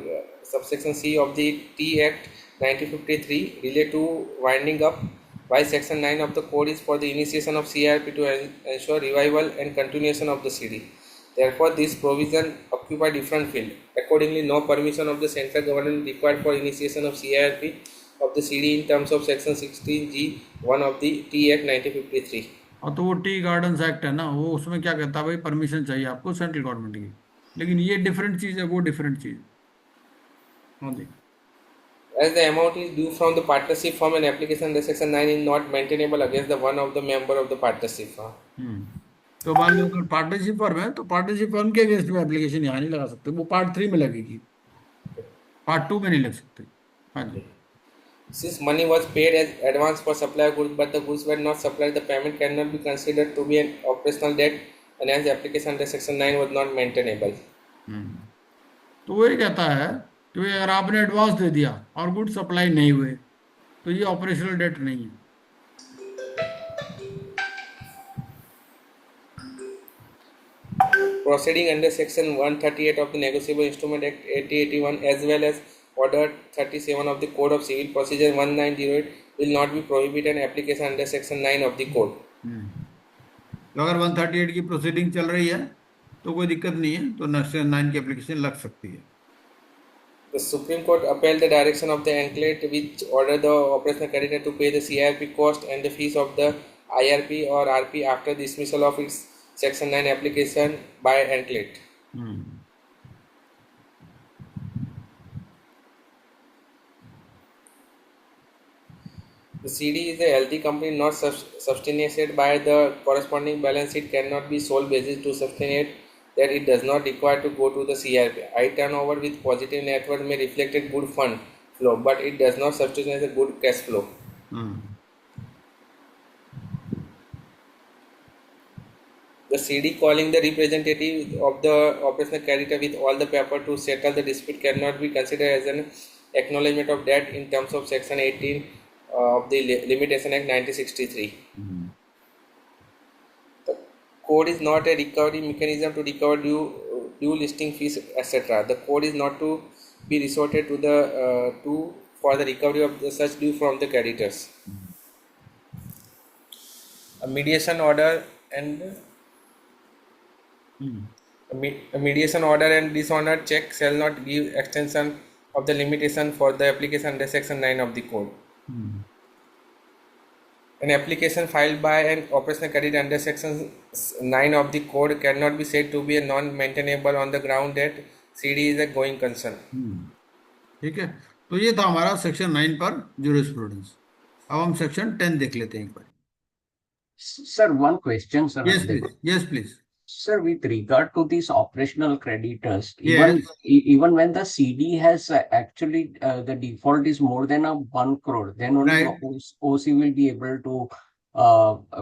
subsection C of the T Act 1953 relate to winding up, while Section 9 of the code is for the initiation of CIRP to ensure revival and continuation of the CD. Therefore, this provision occupy different field. Accordingly, no permission of the central government required for initiation of CIRP of the CD in terms of Section 16G1 of the T Act 1953. और तो वो tea gardens act है ना, वो उसमें क्या कहता है भाई, परमिशन चाहिए आपको सेंट्रल गवर्नमेंट की. लेकिन ये डिफरेंट चीज है, वो डिफरेंट चीज. हाँ जी. As the amount is due from the partnership firm, an application under Section 9 is not maintainable against the one of the member of the partnership firm. तो मान लो अगर पार्टनरशिप फर्म है तो पार्टनरशिप फर्म के against में application यहाँ नहीं लगा सकते, वो पार्ट 3 में लगेगी, पार्ट 2 में नहीं लग सकते. हाँ जी. Since money was paid as advance for supply of goods, but the goods were not supplied, the payment cannot be considered to be an operational debt, and hence the application under Section 9 was not maintainable. तो वो ये कहता है कि अगर आपने advance दे दिया और गुड सप्लाई नहीं हुए तो ये ऑपरेशनल डेट नहीं है. Proceeding under Section 138 of the Negotiable Instrument Act 1881 as well as Order 37 of the Code of Civil Procedure 1908 will not be prohibited an application under Section 9 of the Code. तो अगर 138 की proceeding चल रही है तो कोई दिक्कत नहीं है, तो सेक्शन 9 की एप्लीकेशन लग सकती है. The Supreme Court upheld the direction of the enclave which ordered the operational creditor to pay the CIRP cost and the fees of the IRP or RP after dismissal of its Section 9 application by enclave. The CD is a healthy company not substantiated by the corresponding balance sheet cannot be sole basis to substantiate that it does not require to go to the CIRP. High turnover with positive net worth may reflect a good fund flow, but it does not substantiate a good cash flow. The CD calling the representative of the operational creditor with all the paper to settle the dispute cannot be considered as an acknowledgement of debt in terms of Section 18 of the Limitation Act 1963. The code is not a recovery mechanism to recover due listing fees, etc. The code is not to be resorted to for the recovery of such due from the creditors. A mediation order and dishonored check shall not give extension of the limitation for the application under Section 9 of the Code. An application filed by an operational creditor under Section 9 of the Code cannot be said to be a non-maintainable on the ground that CD is a going concern. ठीक है. तो ये था हमारा section 9 पर jurisprudence. अब हम section 10 देख लेते हैं एक बार। Sir, one question, sir. Yes please, yes please. Sir, with regard to these operational creditors, yes, even when the CD has actually the default is more than a 1 crore, then only right. OC will be able to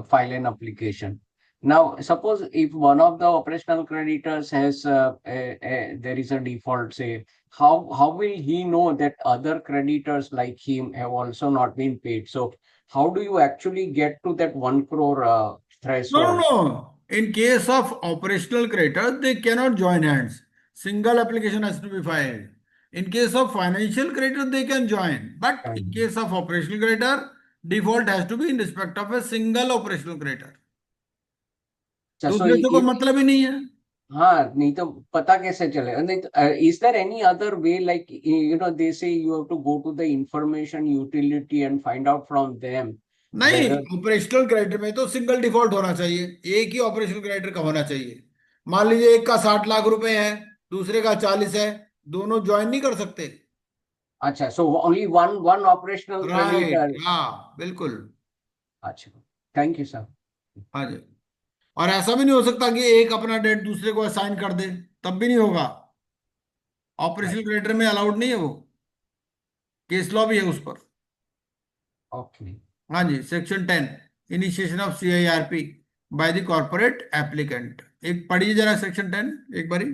file an application. Now, suppose if one of the operational creditors has there is a default, say, how will he know that other creditors like him have also not been paid? So, how do you actually get to that 1 crore No, threshold? no, no. In case of operational creditors, they cannot join hands. Single application has to be filed. In case of financial creditor, they can join. But in case of operational creditor, default has to be in respect of a single operational creditor. So, दूसरे से कोई मतलब ही नहीं है। हाँ, नहीं तो पता कैसे चलेगा? नहीं तो is there any other way, like they say you have to go to the information utility and find out from them नहीं, वेदर। ऑपरेशनल क्रेडिटर में तो सिंगल डिफॉल्ट होना चाहिए। एक ही ऑपरेशनल क्रेडिटर का होना चाहिए। मान लीजिए एक का 60 लाख रुपए है, दूसरे का 40 है, दोनों ज्वाइन नहीं कर सकते। अच्छा, so only one one operational right, creditor. हाँ बिल्कुल। अच्छा, थैंक यू सर। हाँ जी। और ऐसा भी नहीं हो सकता कि एक अपना डेट दूसरे को असाइन कर दे, तब भी नहीं होगा। ऑपरेशनल क्रेडिटर में अलाउड नहीं है वो। केस लॉ भी है उस पर। ओके। हाँ जी, section 10, initiation of CIRP by the corporate applicant. एक पढ़िए जरा सेक्शन 10 एक बारी।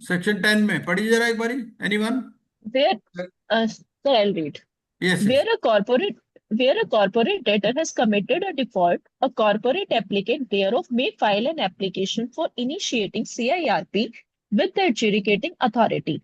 सेक्शन 10 में पढ़िए जरा एक बारी, anyone? Where, sir, I'll read. Yes, yes. Where a corporate where a corporate debtor has committed a default, a corporate applicant thereof may file an application for initiating CIRP with the adjudicating authority.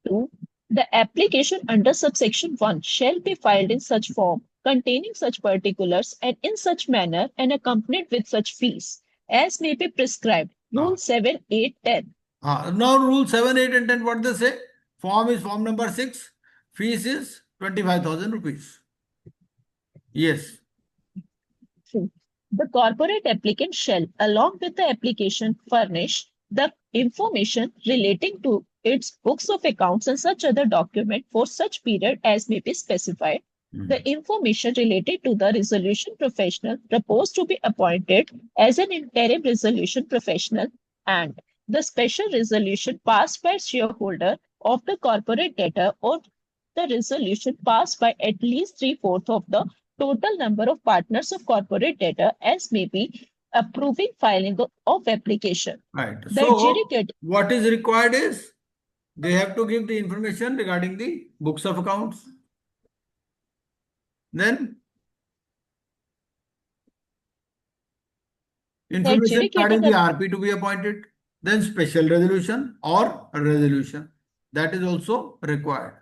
2. The application under subsection 1 shall be filed in such form, containing such particulars, and in such manner, and accompanied with such fees, as may be prescribed. Rule हाँ, 7, 8, 10. हाँ। Now rule 7, 8 and 10, what they say? Form is form number 6. Fees is 25,000 rupees. Yes. The corporate applicant shall, along with the application, furnish the information relating to its books of accounts and such other document for such period as may be specified. The information related to the resolution professional proposed to be appointed as an interim resolution professional, and the special resolution passed by shareholder of the corporate debtor, or the resolution passed by at least 3/4 of the total number of partners of corporate debtor as may be approving filing of application. Right. The So adjudicate what is required is they have to give the information regarding the books of accounts. Then information regarding adjudicating the RP to be appointed. Then special resolution or resolution. That is also required.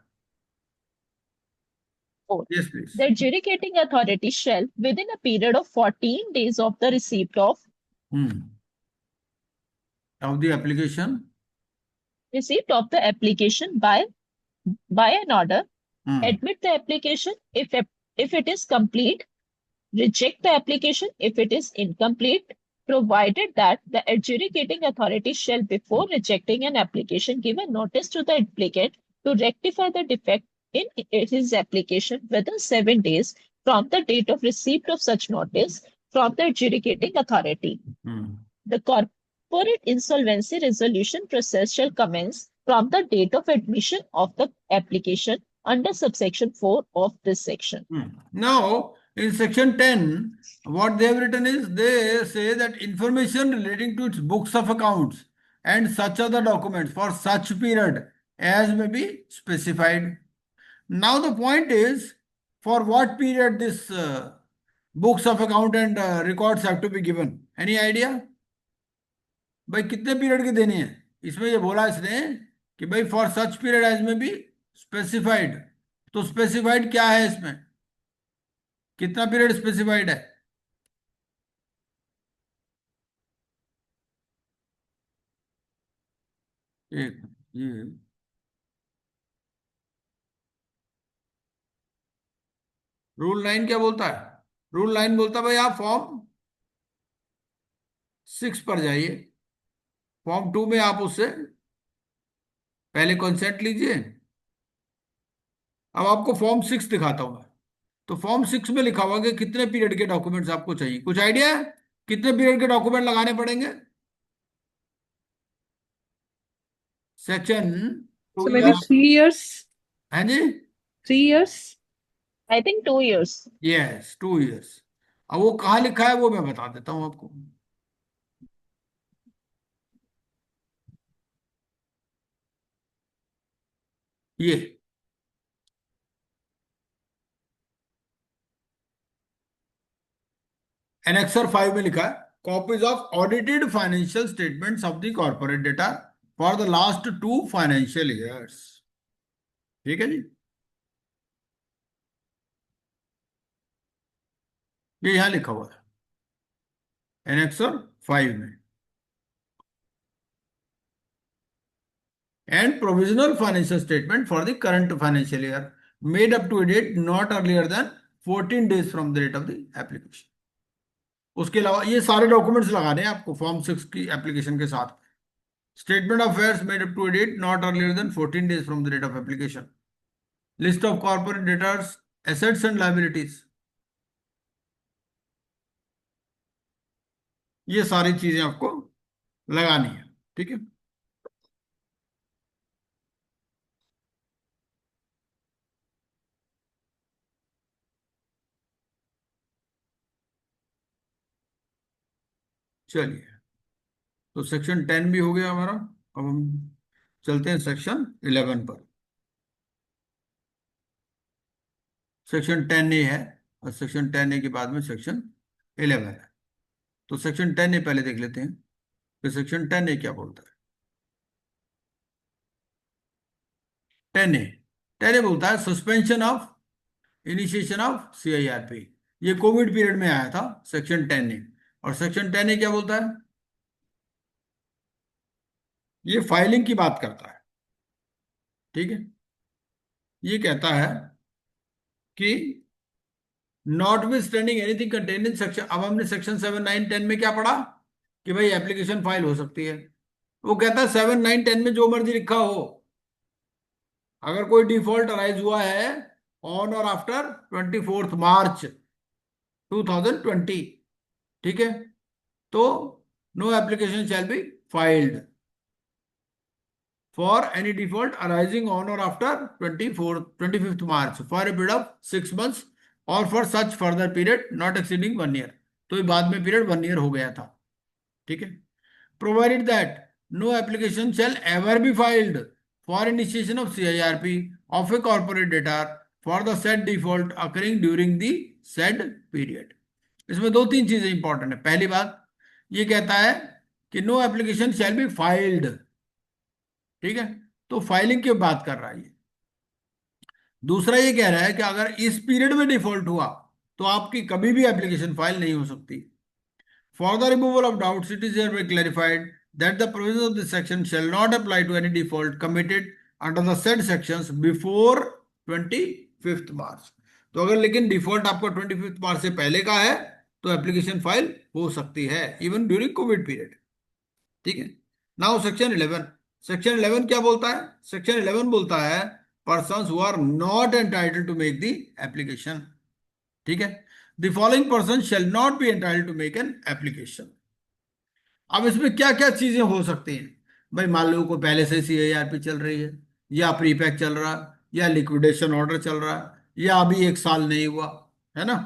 Yes, please. the adjudicating authority shall, within a period of 14 days of the receipt of Of the application. the application by an order, admit the application if it is complete, reject the application if it is incomplete, provided that the adjudicating authority shall, before rejecting an application, give a notice to the applicant to rectify the defect in his application within 7 days from the date of receipt of such notice from the adjudicating authority. The corporate insolvency resolution process shall commence from the date of admission of the application under subsection 4 of this section. Now, in section 10, what they have written is they say that information relating to its books of accounts and such other documents for such period as may be specified. Now, the point is for what period this books of account and records have to be given. Any idea? भाई कितने period की देनी है? इसमें ये बोला इसने कि भाई फॉर सच पीरियड एज में बी स्पेसिफाइड। तो स्पेसिफाइड क्या है इसमें? कितना पीरियड स्पेसिफाइड है? एक ये रूल 9 क्या बोलता है? रूल 9 बोलता है भाई आप फॉर्म 6 पर जाइए। फॉर्म 2 में आप उससे पहले कंसेंट लीजिए। अब आपको फॉर्म 6 दिखाता हूं मैं। तो फॉर्म 6 में लिखा हुआ कि कितने पीरियड के डॉक्यूमेंट्स आपको चाहिए, कुछ आइडिया है कितने पीरियड के डॉक्यूमेंट लगाने पड़ेंगे? Section two So maybe year 3 years, है जी। 3 years. I think 2 years. Yes, 2 years. अब वो कहाँ लिखा है वो मैं बता देता हूं आपको। ये एनेक्सर 5 में लिखा है, copies of audited financial statements of the corporate data for the last 2 financial years. ठीक है जी, ये यहां लिखा हुआ है एनेक्सर 5 में। And provisional financial statement for the current financial year made up to date not earlier than 14 days from the date of the application. उसके अलावा ये सारे डॉक्यूमेंट्स लगाने हैं आपको फॉर्म 6 की एप्लीकेशन के साथ। Statement of affairs made up to date not earlier than 14 days from the date of application. List of corporate debtors, assets and liabilities, ये सारी चीजें आपको लगानी है। ठीक है, चलिए। तो सेक्शन 10 भी हो गया हमारा। अब हम चलते हैं सेक्शन 11 पर। सेक्शन 10A है और सेक्शन 10A के बाद में सेक्शन 11 है। तो सेक्शन 10A पहले देख लेते हैं कि सेक्शन 10A क्या बोलता है। 10A 10A बोलता है suspension of initiation of CIRP। ये कोविड पीरियड में आया था सेक्शन 10A। और सेक्शन 10A क्या बोलता है? ये फाइलिंग की बात करता है। ठीक है, ये कहता है कि not with standing anything contain in section. अब हमने सेक्शन 7, 9, 10 में क्या पढ़ा कि भाई एप्लीकेशन फाइल हो सकती है। वो कहता है 7, 9, 10 में जो मर्जी लिखा हो, अगर कोई डिफॉल्ट अराइज हुआ है ऑन और आफ्टर 24 मार्च 2020, ठीक है, तो no application shall be filed for any default arising on or after 25th March for a period of 6 months or for such further period not exceeding 1 year। तो ये बाद में पीरियड 1 year हो गया था। ठीक है, provided that no application shall ever be filed for initiation of CIRP of a corporate debtor for the said default occurring during the said period। इसमें 2-3 चीजें इंपॉर्टेंट है। पहली बात ये कहता है कि no application shall be filed. ठीक है, तो फाइलिंग की बात कर रहा है ये। दूसरा ये कह रहा है कि अगर इस पीरियड में डिफॉल्ट हुआ तो आपकी कभी भी एप्लीकेशन फाइल नहीं हो सकती। For the removal of doubts it is hereby clarified that the provisions of this section shall not apply to any default committed under the said sections before 25th March. तो अगर लेकिन default आपका 25th मार्च से पहले का है तो application file हो सकती है इवन ड्यूरिंग कोविड पीरियड। ठीक है, नाउ सेक्शन 11। सेक्शन 11 क्या बोलता है? सेक्शन 11 बोलता है persons who are not entitled to make the application. ठीक है, the following person shall not be entitled to make an application. अब इसमें क्या क्या चीजें हो सकती हैं भाई? मान लो कोई पहले से CIRP चल रही है, या प्रीपैक चल रहा, या लिक्विडेशन ऑर्डर चल रहा, या अभी 1 साल नहीं हुआ है ना,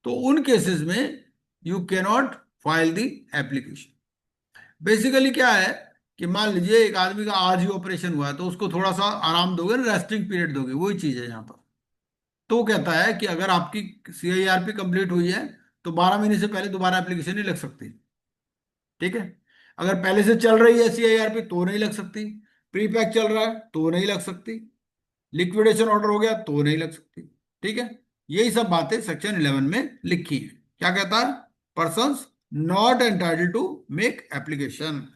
तो उन केसेस में you cannot file the application. Basically क्या है कि मान लीजिए एक आदमी का आज ही ऑपरेशन हुआ है तो उसको थोड़ा सा आराम दोगे ना, रेस्टिंग पीरियड दोगे, वही चीज है यहाँ पर। तो वो कहता है कि अगर आपकी CIRP कंप्लीट हुई है तो 12 महीने से पहले दोबारा एप्लीकेशन नहीं लग सकती। ठीक है, अगर पहले से चल रही है CIRP तो नहीं लग सकती, प्रीपैक चल रहा है तो नहीं लग सकती, लिक्विडेशन ऑर्डर हो गया तो नहीं लग सकती। ठीक है, यही सब बातें सेक्शन 11 में लिखी है। क्या कहता है? Persons not entitled to make application.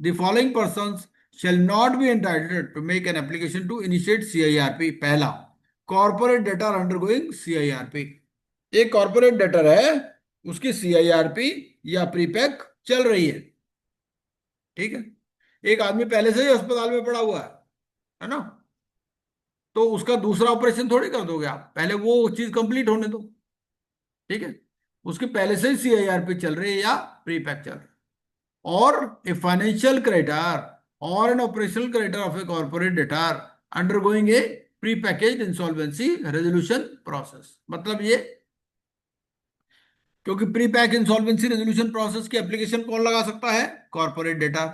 The following persons shall not be entitled to make an application to initiate CIRP। पहला, कॉर्पोरेट डेटर अंडरगोइंग CIRP। एक कॉर्पोरेट डेटर है, उसकी CIRP या प्रीपैक चल रही है, ठीक है। एक आदमी पहले से ही अस्पताल में पड़ा हुआ है ना, तो उसका दूसरा ऑपरेशन थोड़ी कर दोगे आप, पहले वो चीज कंप्लीट होने दो, ठीक है। उसके पहले से ही CIRP चल रही है या प्री पैक चल रहा है। और ए फाइनेंशियल क्रेडिटर और N operational creditor of A corporate debtor undergoing A pre package insolvency resolution process, मतलब ये, क्योंकि pre pack insolvency resolution process की एप्लीकेशन कौन लगा सकता है? Corporate debtor.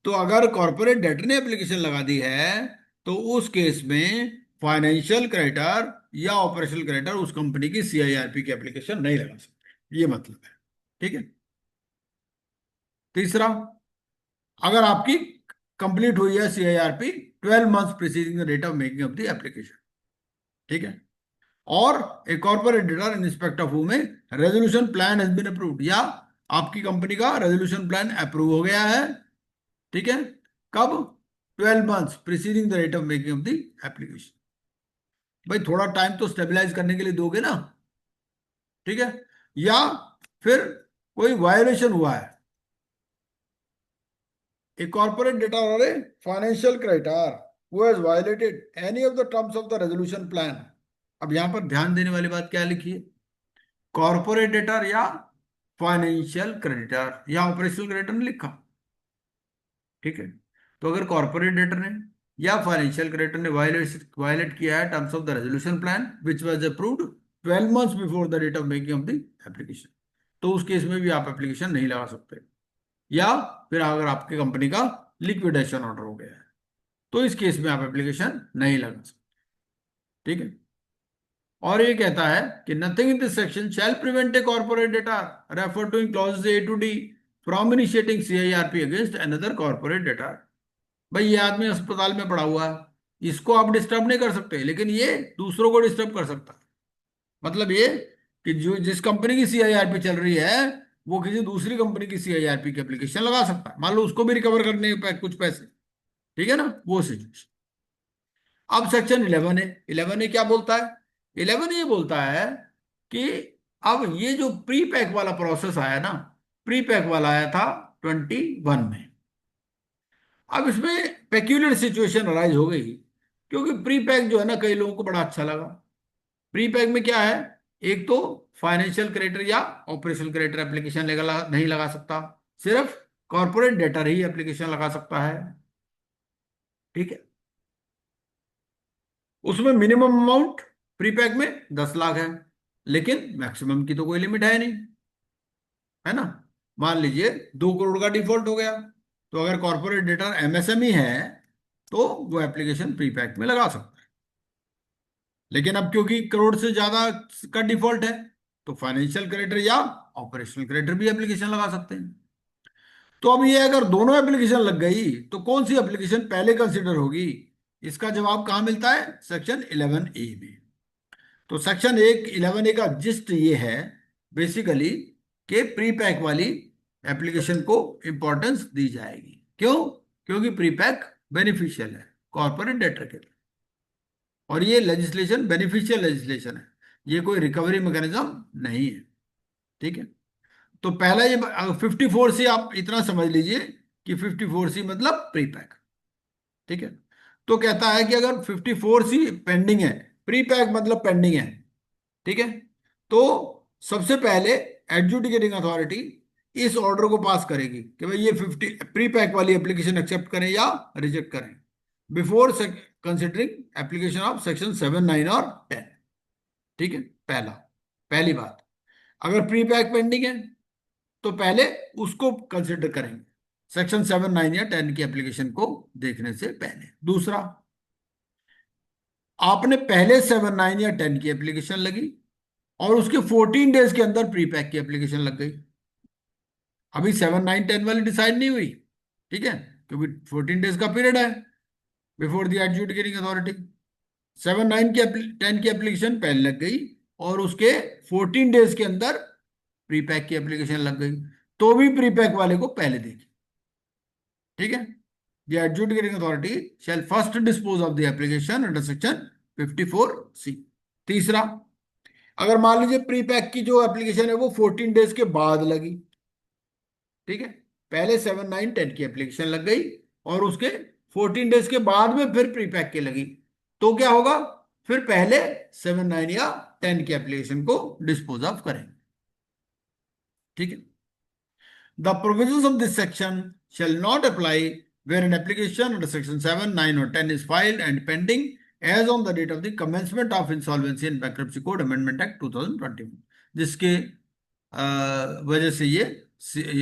तो अगर कॉर्पोरेट डेटर ने एप्लीकेशन लगा दी है तो उस केस में फाइनेंशियल क्रेडिटर या ऑपरेशनल क्रेडिटर उस कंपनी की CIRP की एप्लीकेशन नहीं लगा सकते, ये मतलब है, ठीक है। तीसरा, अगर आपकी कंप्लीट हुई है CIRP 12 months preceding the date of making of the application, ठीक है, और a corporate debtor in respect of में resolution plan has been approved, या आपकी कंपनी का रेजोल्यूशन प्लान अप्रूव हो गया है, ठीक है, कब? 12 months preceding the date of making of the application. भाई थोड़ा टाइम तो स्टेबलाइज करने के लिए दोगे ना, ठीक है। या फिर कोई वायोलेशन हुआ है, a corporate debtor or a financial creditor who has violated any of the terms of the resolution plan। अब यहां पर ध्यान देने वाली बात क्या लिखी है? कॉर्पोरेट डेटर या फाइनेंशियल क्रेडिटर या ऑपरेशनल क्रेडिटर ने लिखा, ठीक है। तो अगर कॉर्पोरेट डेटर ने या फाइनेंशियल क्रेडिटर ने वायलेट किया है terms of the resolution plan which was approved 12 months before the date of making of the application, तो उस केस में भी आप एप्लीकेशन नहीं लगा सकते। या फिर अगर आपकी कंपनी का लिक्विडेशन ऑर्डर हो गया है तो इस केस में आप एप्लीकेशन नहीं लगा सकते, ठीक है। और ये कहता है कि nothing in this section shall prevent a corporate debtor refer to in clauses A to D from initiating CIRP against another corporate debtor. भाई ये आदमी अस्पताल में पड़ा हुआ है, इसको आप डिस्टर्ब नहीं कर सकते, लेकिन ये दूसरों को डिस्टर्ब कर सकता है। मतलब ये कि जो जिस कंपनी की CIRP चल रही है वो किसी दूसरी कंपनी की CIRP की एप्लीकेशन लगा सकता है, मान लो उसको भी रिकवर करने कुछ पैसे, ठीक है ना, वो सिचुएशन। अब सेक्शन 11 है, 11 क्या बोलता है? 11 ये बोलता है कि अब ये जो प्री पैक वाला प्रोसेस आया ना, प्री पैक वाला आया था 21 में। अब इसमें पेक्यूलियर सिचुएशन अराइज हो गई, क्योंकि प्री पैक जो है ना कई लोगों को बड़ा अच्छा लगा। प्री पैक में क्या है? एक तो फाइनेंशियल क्रेडिटर या ऑपरेशनल क्रेडिटर एप्लीकेशन नहीं लगा सकता, सिर्फ कॉर्पोरेट डेटर ही एप्लीकेशन लगा सकता है, ठीक है। उसमें मिनिमम अमाउंट प्री पैक में 10 लाख है, लेकिन मैक्सिमम की तो कोई लिमिट है नहीं, है ना। मान लीजिए 2 करोड़ का डिफॉल्ट हो गया, तो अगर कॉर्पोरेट डेटर MSME है तो वो एप्लीकेशन प्री पैक में लगा सकता है। लेकिन अब क्योंकि करोड़ से ज्यादा का डिफॉल्ट है तो फाइनेंशियल क्रेडिटर या ऑपरेशनल क्रेडिटर भी एप्लीकेशन लगा सकते हैं। तो अब ये अगर दोनों एप्लीकेशन लग गई तो कौन सी एप्लीकेशन पहले कंसिडर होगी? इसका जवाब कहां मिलता है? सेक्शन 11A में। तो सेक्शन 11A का जिस्ट ये है बेसिकली कि प्री पैक वाली एप्लीकेशन को इंपॉर्टेंस दी जाएगी। क्यों? क्योंकि प्री पैक बेनिफिशियल है कॉर्पोरेट डेटर के लिए, और ये लेजिस्लेशन बेनिफिशियल लेजिस्लेशन है, ये कोई रिकवरी मैकेनिज्म नहीं है, ठीक है। तो पहला ये 54C आप इतना समझ लीजिए कि 54C मतलब प्री पैक, ठीक है। तो कहता है कि अगर 54C पेंडिंग है, प्री पैक मतलब पेंडिंग है, ठीक है, तो सबसे पहले एडजुडिकेटिंग अथॉरिटी इस ऑर्डर को पास करेगी कि भाई ये 50 प्री पैक वाली एप्लीकेशन एक्सेप्ट करें या रिजेक्ट करें, before considering application of section 7, 9 और 10, ठीक है। पहली बात, अगर प्री पैक पेंडिंग है तो पहले उसको कंसिडर करेंगे सेक्शन 7, 9 या 10 की एप्लीकेशन को देखने से पहले। दूसरा, आपने पहले 7, 9 या 10 की एप्लीकेशन लगी और उसके 14 डेज के अंदर प्री पैक की एप्लीकेशन लग गई, अभी 7, 9, 10 वाली डिसाइड नहीं हुई, ठीक है, क्योंकि 14 डेज का पीरियड है बिफोर द एडजुडिकेटिंग अथॉरिटी। 7, 9 की 10 की एप्लीकेशन पहले लग गई और उसके 14 डेज के अंदर प्री पैक की एप्लीकेशन लग गई, तो भी प्री पैक वाले को पहले देगी, ठीक है। The adjudicating authority shell first dispose of the application under section 54C। तीसरा, अगर मान लीजिए प्री पैक की जो एप्लीकेशन है वो 14 डेज के बाद लगी, ठीक है, पहले 7, 9, 10 की एप्लीकेशन लग गई और उसके 14 डेज के बाद में फिर प्रीपैक की लगी, तो क्या होगा, फिर पहले 7, 9 या 10 की एप्लीकेशन को डिस्पोज ऑफ करेंगे। ठीक है, the provisions of this section shall not apply where an application under section 7, 9 or 10 is filed and pending as on the date of the commencement of insolvency and bankruptcy code amendment act 2021, जिसके वजह से ये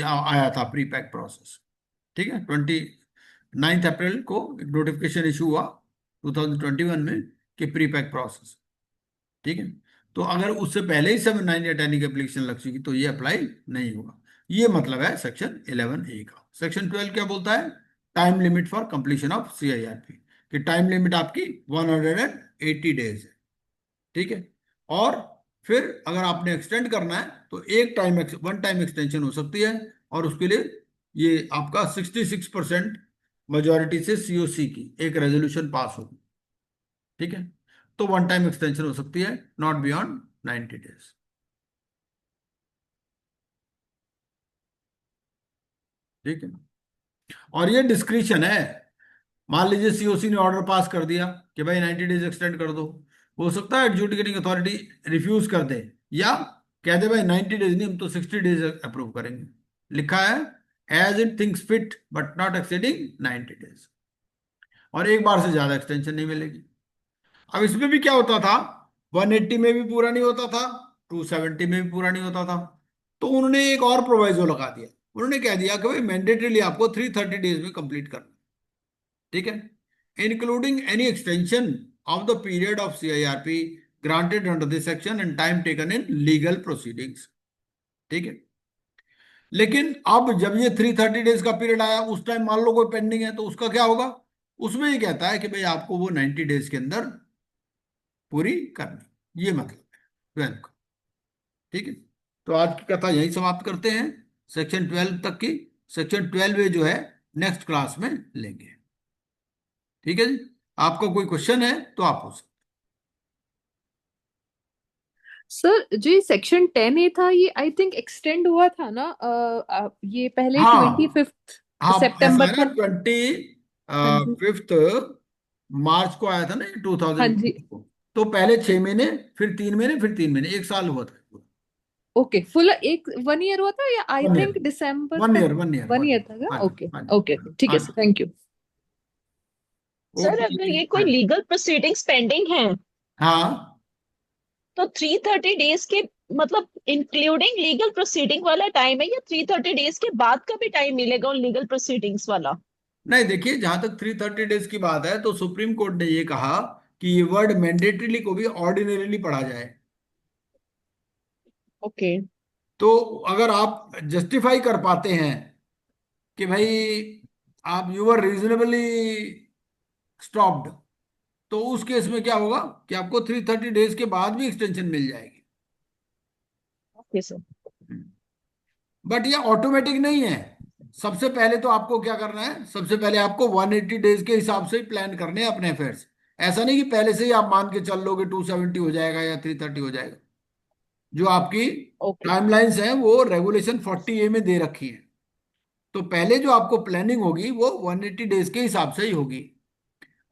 आया था prepack process. ठीक है, 29 अप्रैल को एक नोटिफिकेशन इशू हुआ 2021 में कि प्रीपैक प्रोसेस। ठीक है, तो अगर उससे पहले ही 7, 9 या 10 की एप्लीकेशन लग चुकी तो ये अप्लाई नहीं होगा। ये मतलब है सेक्शन 11A का। सेक्शन 12 क्या बोलता है, time limit for completion of CIRP, कि टाइम लिमिट आपकी 180 डेज है। ठीक है, और फिर अगर आपने एक्सटेंड करना है तो वन टाइम एक्सटेंशन हो सकती है, और उसके लिए ये आपका 66% मेजोरिटी से COC की एक रेजोल्यूशन पास होगी। ठीक है, तो वन टाइम एक्सटेंशन हो सकती है, नॉट बियॉन्ड 90 डेज। ठीक है, और ये डिस्क्रिशन है। मान लीजिए COC ने ऑर्डर पास कर दिया कि भाई 90 डेज एक्सटेंड कर दो, हो सकता है एडजुडिकेटिंग अथॉरिटी रिफ्यूज कर दे या कह दे भाई 90 डेज नहीं, हम तो 60 डेज अप्रूव करेंगे। लिखा है as it thinks fit but not exceeding 90 days, और एक बार से ज्यादा एक्सटेंशन नहीं मिलेगी। अब इसमें भी क्या होता था, 180 में भी पूरा नहीं होता था, 270 में भी पूरा नहीं होता था, तो उन्होंने एक और प्रोवाइजो लगा दिया। उन्होंने कह दिया कि भाई मैंडेटरीली आपको 330 डेज में कंप्लीट करना। ठीक है, including any extension of the period of CIRP granted under this section and time taken in legal proceedings. ठीक है, लेकिन अब जब ये 330 डेज का पीरियड आया, उस टाइम मान लो कोई पेंडिंग है, तो उसका क्या होगा, उसमें ये कहता है कि भाई आपको वो 90 डेज के अंदर पूरी करनी। ये मतलब है 12 का। ठीक है, तो आज की कथा यही समाप्त करते हैं, सेक्शन 12 तक की। सेक्शन 12 जो है नेक्स्ट क्लास में लेंगे। ठीक है जी, आपका कोई क्वेश्चन है तो आप पूछ सकते सर जो सेक्शन 10A था ये आई थिंक एक्सटेंड हुआ था ना, ये पहले हैं। 25 हाँ, ऐसा सितंबर है ना, तक। 25 मार्च को आया था ना हाँ 2000 जी। को, तो पहले 6 महीने, फिर 3 महीने, फिर 3 महीने, एक साल हुआ था। ओके, फुल एक 1 ईयर हुआ था या आई 1 ईयर, थिंक दिसंबर 1 तक। Year, 1 year, 1 year 1 year. था क्या? हाँ जी, ओके हाँ जी, ओके, ठीक हाँ है जी। Sir, thank you. Sir okay अगर जी, ये कोई हाँ। लीगल प्रोसीडिंग्स पेंडिंग है हाँ, तो 330 डेज के मतलब इंक्लूडिंग लीगल प्रोसीडिंग वाला टाइम है, या 330 डेज के बाद का भी टाइम मिलेगा उन लीगल प्रोसीडिंग्स वाला? नहीं देखिए, जहां तक 330 डेज की बात है तो सुप्रीम कोर्ट ने ये कहा कि ये वर्ड मैंडेटरीली को भी ऑर्डिनरीली पढ़ा जाए। ओके। तो अगर आप जस्टिफाई कर पाते हैं कि भाई आप यू आर रीजनेबली स्टॉप्ड, तो उस केस में क्या होगा कि आपको 330 डेज के बाद भी एक्सटेंशन मिल जाएगी। Okay sir. बट ये ऑटोमेटिक नहीं है। सबसे पहले तो आपको क्या करना है, सबसे पहले आपको 180 डेज के हिसाब से ही प्लान करने हैं अपने अफेयर्स। ऐसा नहीं कि पहले से ही आप मान के चल लोगे 270 हो जाएगा या 330 हो जाएगा। जो आपकी ओके। टाइमलाइंस हैं वो रेगुलेशन 40A में दे रखी है। तो पहले जो आपको प्लानिंग होगी वो 180 डेज के हिसाब से ही होगी,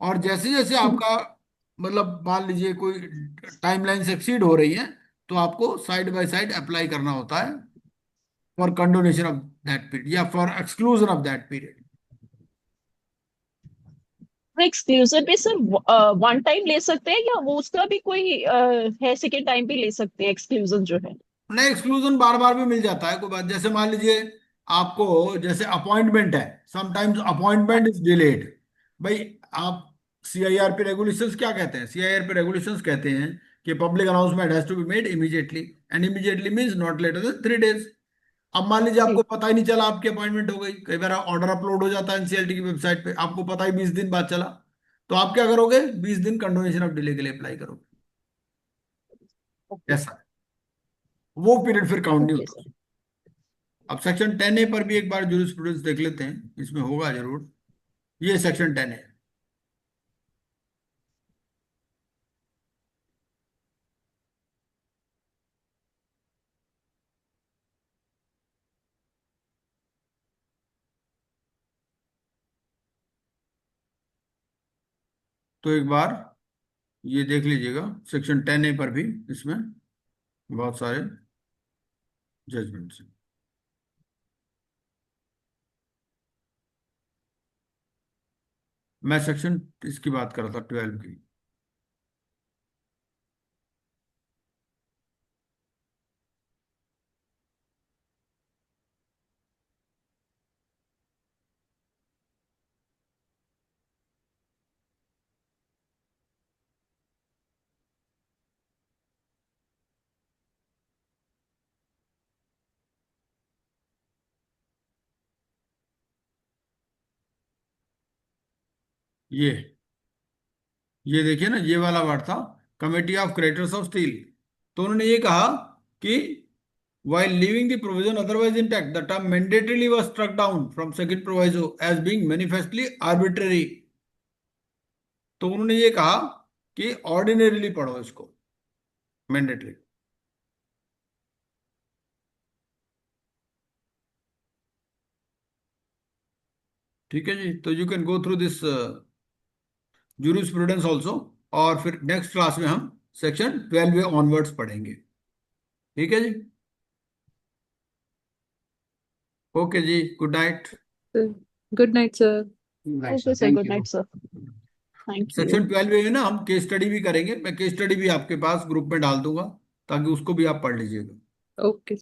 और जैसे जैसे आपका मतलब मान लीजिए कोई टाइमलाइन एक्सीड हो रही है, तो आपको साइड बाय साइड अप्लाई करना होता है for condonation of that period या for exclusion of that period. Exclusive भी सर वन टाइम ले सकते हैं, या वो उसका भी कोई है, सेकेंड टाइम भी ले सकते हैं एक्सक्लूजन जो है? नहीं, एक्सक्लूजन बार बार भी मिल जाता है, कोई बात। जैसे मान लीजिए आपको जैसे अपॉइंटमेंट है, समटाइम्स अपॉइंटमेंट इज डिलेड। भाई आप CIRP रेगुलेशंस क्या कहते हैं, CIRP रेगुलेशंस कहते हैं कि public announcement has to be made immediately, and immediately means not later than 3 days. अब मान लीजिए आपको जी। पता ही नहीं चला आपकी अपॉइंटमेंट हो गई, कई बार ऑर्डर अपलोड हो जाता है NCLT की वेबसाइट पे, आपको पता ही 20 दिन बाद चला, तो आप क्या करोगे, 20 दिन कंडोनेशन ऑफ डिले के लिए अप्लाई करोगे। ओके। ऐसा है, वो पीरियड फिर काउंट नहीं ओके होता। सर। अब सेक्शन 10A पर भी एक बार जूरिस्प्रूडेंस देख लेते हैं, इसमें होगा जरूर। ये सेक्शन 10 है। तो एक बार ये देख लीजिएगा सेक्शन 10A पर भी इसमें बहुत सारे जजमेंट्स हैं। मैं सेक्शन इसकी बात कर रहा था 12 की। ये देखिए ना, ये वाला वर्ड था committee of creditors of steel. तो उन्होंने ये कहा कि while leaving the provision otherwise intact, the term mandatorily was struck down from second proviso as being manifestly arbitrary। तो उन्होंने ये कहा कि ऑर्डिनरीली पढ़ो इसको, मैंडेटरी। ठीक है जी, तो you can go through this jurisprudence also, और फिर नेक्स्ट क्लास में हम सेक्शन 12 ऑनवर्ड्स पढ़ेंगे। ठीक है जी, ओके जी, good night. Good night sir. Right, Okay, sir. sir. Thank Good you. night, sir. Thank you. Section 12 में ना हम केस स्टडी भी करेंगे, मैं केस स्टडी भी आपके पास ग्रुप में डाल दूंगा ताकि उसको भी आप पढ़ लीजिएगा। ओके।